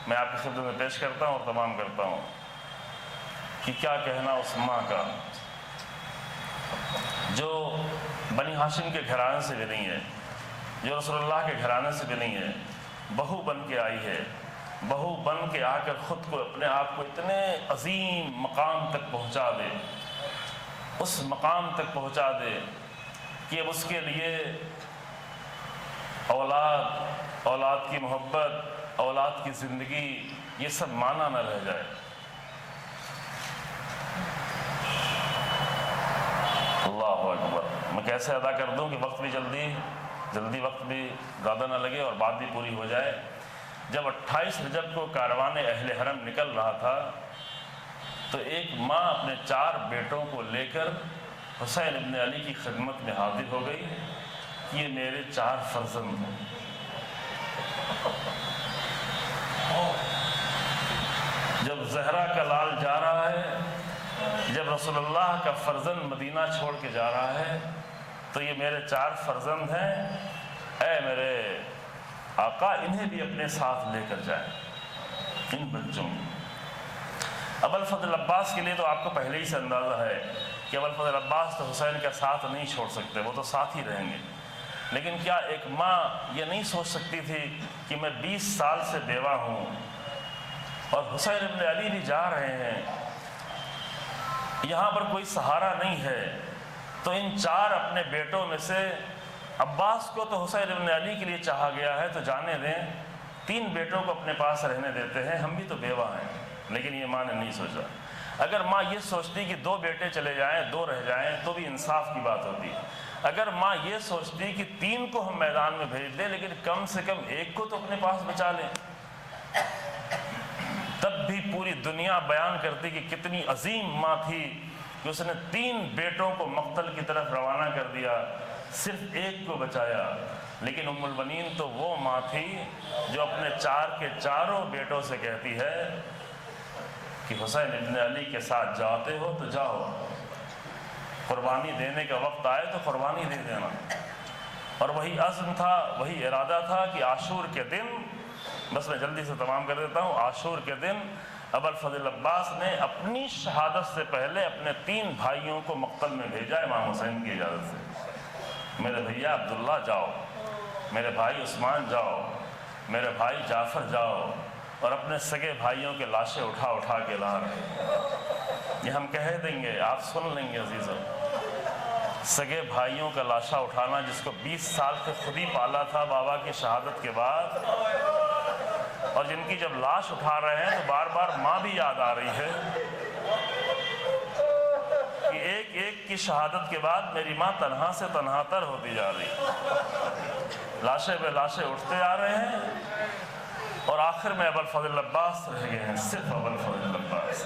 میں آپ کی خدمت میں پیش کرتا ہوں اور تمام کرتا ہوں کہ کیا کہنا اس ماں کا جو بنی ہاشم کے گھرانے سے بھی نہیں ہے، جو رسول اللہ کے گھرانے سے بھی نہیں ہے، بہو بن کے آئی ہے، بہو بن کے آ کر خود کو، اپنے آپ کو اتنے عظیم مقام تک پہنچا دے، اس مقام تک پہنچا دے کہ اب اس کے لیے اولاد کی محبت، اولاد کی زندگی، یہ سب معنی نہ رہ جائے۔ اللہ اکبر. میں کیسے ادا کر دوں کہ وقت بھی جلدی وقت بھی زیادہ نہ لگے اور بات بھی پوری ہو جائے. جب 28 رجب کو کاروان اہل حرم نکل رہا تھا تو ایک ماں اپنے 4 بیٹوں کو لے کر حسین ابن علی کی خدمت میں حاضر ہو گئی کہ یہ میرے 4 فرزند ہیں. جب زہرا کا لال جا رہا ہے، جب رسول اللہ کا فرزند مدینہ چھوڑ کے جا رہا ہے تو یہ میرے 4 فرزند ہیں، اے میرے آقا انہیں بھی اپنے ساتھ لے کر جائیں، ان بچوں. ابوالفضل عباس کے لیے تو آپ کو پہلے ہی سے اندازہ ہے کہ ابوالفضل عباس تو حسین کا ساتھ نہیں چھوڑ سکتے، وہ تو ساتھ ہی رہیں گے. لیکن کیا ایک ماں یہ نہیں سوچ سکتی تھی کہ میں 20 سال سے بیوہ ہوں اور حسین ابن علی بھی جا رہے ہیں، یہاں پر کوئی سہارا نہیں ہے، تو ان 4 اپنے بیٹوں میں سے عباس کو تو حسین ابن علی کے لیے چاہا گیا ہے تو جانے دیں، 3 بیٹوں کو اپنے پاس رہنے دیتے ہیں، ہم بھی تو بیوہ ہیں. لیکن یہ ماں نے نہیں سوچا. اگر ماں یہ سوچتی کہ 2 بیٹے چلے جائیں 2 رہ جائیں تو بھی انصاف کی بات ہوتی. اگر ماں یہ سوچتی کہ 3 کو ہم میدان میں بھیج دیں لیکن کم سے کم 1 کو تو اپنے پاس بچا لیں، تب بھی پوری دنیا بیان کرتی کہ کتنی عظیم ماں تھی کہ اس نے 3 بیٹوں کو مقتل کی طرف روانہ کر دیا، صرف 1 کو بچایا. لیکن ام البنین تو وہ ماں تھی جو اپنے 4 کے 4 بیٹوں سے کہتی ہے کہ حسین ابن علی کے ساتھ جاتے ہو تو جاؤ، قربانی دینے کا وقت آئے تو قربانی دے دینا. اور وہی عزم تھا، وہی ارادہ تھا کہ عاشور کے دن، بس میں جلدی سے تمام کر دیتا ہوں، عاشور کے دن ابوالفضل عباس نے اپنی شہادت سے پہلے اپنے 3 بھائیوں کو مقتل میں بھیجا امام حسین کی اجازت سے. میرے بھیا عبداللہ جاؤ، میرے بھائی عثمان جاؤ، میرے بھائی جعفر جاؤ، اور اپنے سگے بھائیوں کے لاشیں اٹھا کے لا رہے. یہ ہم کہہ دیں گے، آپ سن لیں گے عزیزوں. سگے بھائیوں کا لاشا اٹھانا جس کو 20 سال سے خود ہی پالا تھا بابا کی شہادت کے بعد، اور جن کی جب لاش اٹھا رہے ہیں تو بار بار ماں بھی یاد آ رہی ہے کہ ایک کی شہادت کے بعد میری ماں تنہا سے تنہا تر ہوتی جا رہی. لاشیں پہ لاشیں اٹھتے جا رہے ہیں اور آخر میں ابوالفضل عباس رہ گئے ہیں، صرف ابوالفضل عباس،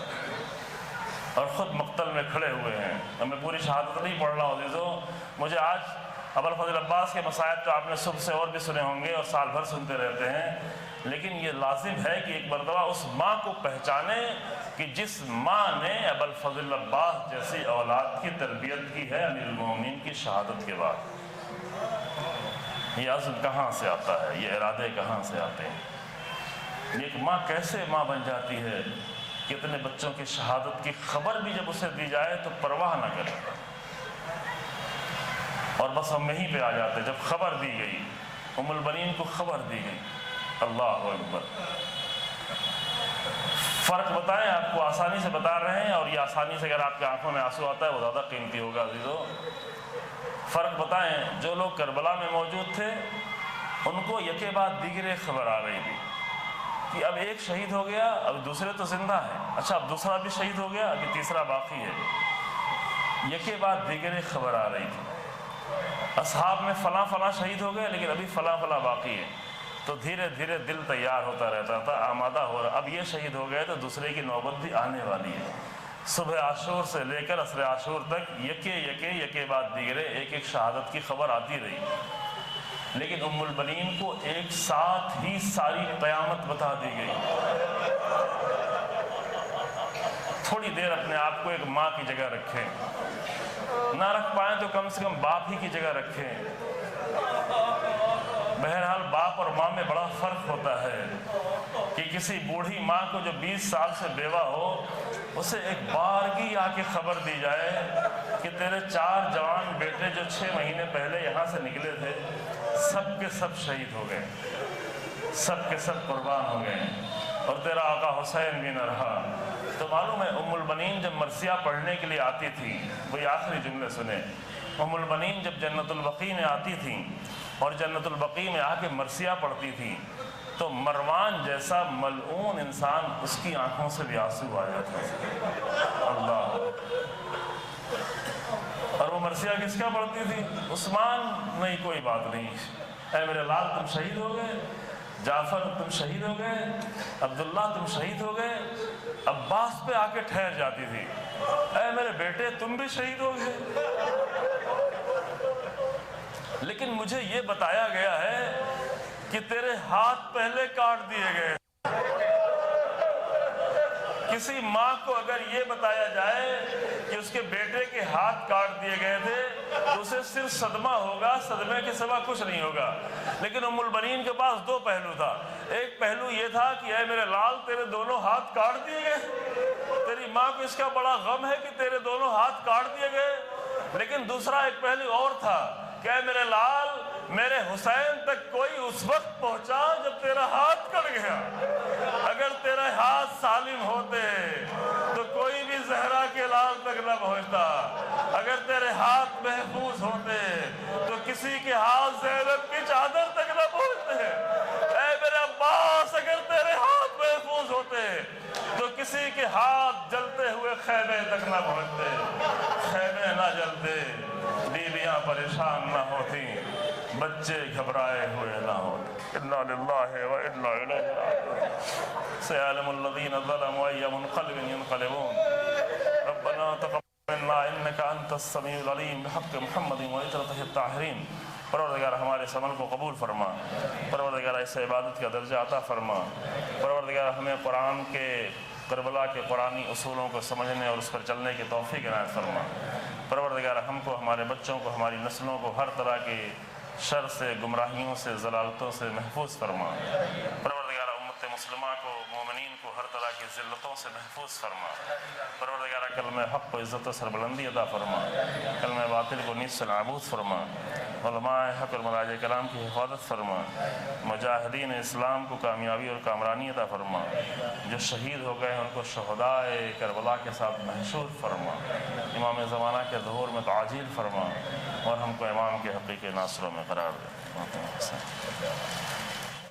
اور خود مقتل میں کھڑے ہوئے ہیں. اب میں پوری شہادت نہیں پڑھ رہا ہوں عزیزوں. مجھے آج ابوالفضل عباس کے مصائب تو آپ نے صبح سے اور بھی سنے ہوں گے اور سال بھر سنتے رہتے ہیں، لیکن یہ لازم ہے کہ ایک مرتبہ اس ماں کو پہچانے کہ جس ماں نے ابوالفضل عباس جیسی اولاد کی تربیت کی ہے امیر المومنین کی شہادت کے بعد. یہ عزم کہاں سے آتا ہے، یہ ارادے کہاں سے آتے ہیں؟ ایک ماں کیسے ماں بن جاتی ہے کہ اتنے بچوں کی شہادت کی خبر بھی جب اسے دی جائے تو پرواہ نہ کرے، اور بس ہم یہیں پہ آ جاتے. جب خبر دی گئی، ام البنین کو خبر دی گئی، اللہ اکبر. فرق بتائیں، آپ کو آسانی سے بتا رہے ہیں، اور یہ آسانی سے اگر آپ کی آنکھوں میں آنسو آتا ہے وہ زیادہ قیمتی ہوگا عزیزو. فرق بتائیں، جو لوگ کربلا میں موجود تھے ان کو یکے بعد دیگرے خبر آ رہی تھی کہ اب ایک شہید ہو گیا، اب دوسرے تو زندہ ہیں، اچھا اب دوسرا بھی شہید ہو گیا، ابھی تیسرا باقی ہے. یکے بعد دیگرے خبر آ رہی تھی. اصحاب میں فلاں فلاں شہید ہو گئے لیکن ابھی فلاں فلاں باقی ہے. تو دھیرے دھیرے دل تیار ہوتا رہتا تھا، آمادہ ہو رہا، اب یہ شہید ہو گئے تو دوسرے کی نوبت بھی آنے والی ہے. صبح عاشور سے لے کر عصر عاشور تک یکے بعد دیگرے ایک شہادت کی خبر آتی رہی. لیکن ام البنین کو ایک ساتھ ہی ساری قیامت بتا دی گئی. تھوڑی دیر اپنے آپ کو ایک ماں کی جگہ رکھیں، نہ رکھ پائیں تو کم سے کم باپ ہی کی جگہ رکھیں. بہرحال باپ اور ماں میں بڑا فرق ہوتا ہے کہ کسی بوڑھی ماں کو جو 20 سال سے بیوہ ہو، اسے ایک بارگی آ کے خبر دی جائے کہ تیرے 4 جوان بیٹے جو 6 مہینے پہلے یہاں سے نکلے تھے سب کے سب شہید ہو گئے، سب کے سب قربان ہو گئے، اور تیرا آقا حسین بھی نہ رہا. تو معلوم ہے ام البنین جب مرثیہ پڑھنے کے لیے آتی تھی، وہی آخری جملے سنیں، ام البنین جب جنت البقیع میں آتی تھیں اور جنت البقیع میں آ کے مرثیہ پڑھتی تھی تو مروان جیسا ملعون انسان اس کی آنکھوں سے بھی آنسو آ جاتا. اللہ. اور وہ مرثیہ کس کا پڑھتی تھی؟ عثمان، نہیں کوئی بات نہیں، اے میرے لال تم شہید ہو گئے، جعفر تم شہید ہو گئے، عبداللہ تم شہید ہو گئے، عباس پہ آ کے ٹھہر جاتی تھی، اے میرے بیٹے تم بھی شہید ہو گئے۔ لیکن مجھے یہ بتایا گیا ہے کہ تیرے ہاتھ پہلے کاٹ دیے گئے۔ کسی ماں کو اگر یہ بتایا جائے کہ اس کے بیٹے کے ہاتھ کاٹ دیے گئے تھے تو اسے صرف صدمہ ہوگا، صدمے کے سوا کچھ نہیں ہوگا۔ لیکن ام البنین کے پاس دو پہلو تھا، ایک پہلو یہ تھا کہ اے میرے لال تیرے دونوں ہاتھ کاٹ دیے گئے، تیری ماں کو اس کا بڑا غم ہے کہ تیرے دونوں ہاتھ کاٹ دیے گئے۔ لیکن دوسرا ایک پہلو اور تھا کہ اے میرے لال میرے حسین تک کوئی اس وقت پہنچا جب تیرا ہاتھ کٹ گیا، اگر تیرے ہاتھ سالم ہوتے تو کوئی بھی زہرا کے لال تک نہ پہنچتا، اگر تیرے ہاتھ محفوظ ہوتے تو کسی کے ہاتھ زینب کی چادر تک نہ پہنچتے، اے میرے عباس اگر تیرے ہاتھ محفوظ ہوتے تو کسی کے ہاتھ جلتے ہوئے خیمے تک نہ پہنچتے، خیمے نہ جلتے، بیویاں پریشان نہ ہوتی، بچے گھبرائے ہوئے نہ ہوتے۔ انا للہ و انا الیہ راجعون۔ سیعلم الذین ظلموا ای منقلب ینقلبون۔ ربنا تقبل منا انک انت السمیع العلیم بحق محمد وعترتہ الطاہرین۔ پروردگار ہمارے اس عمل کو قبول فرما، پروردگار اس عبادت کا درجہ عطا فرما، پروردگار ہمیں قرآن کے کربلا کے قرآنی اصولوں کو سمجھنے اور اس پر چلنے کی توفیق عنایت فرما۔ پروردگار ہم کو، ہمارے بچوں کو، ہماری نسلوں کو ہر طرح کے شر سے، گمراہیوں سے، ضلالتوں سے محفوظ فرما۔ پروردگار امت مسلمہ کو، مومنین کو ہر طرح کی ذلتوں سے محفوظ فرما۔ پروردگار کلمہ حق کو عزت و سربلندی عطا فرما، کلمہ باطل کو نیست و نابود فرما، علماء حق اور مراجع کلام کی حفاظت فرما، مجاہدین اسلام کو کامیابی اور کامرانی عطا فرما، جو شہید ہو گئے ان کو شہدائے کربلا کے ساتھ محشور فرما، امام زمانہ کے ظہور میں تعجیل فرما، اور ہم کو امام کے حقیقی ناصروں میں قرار دے۔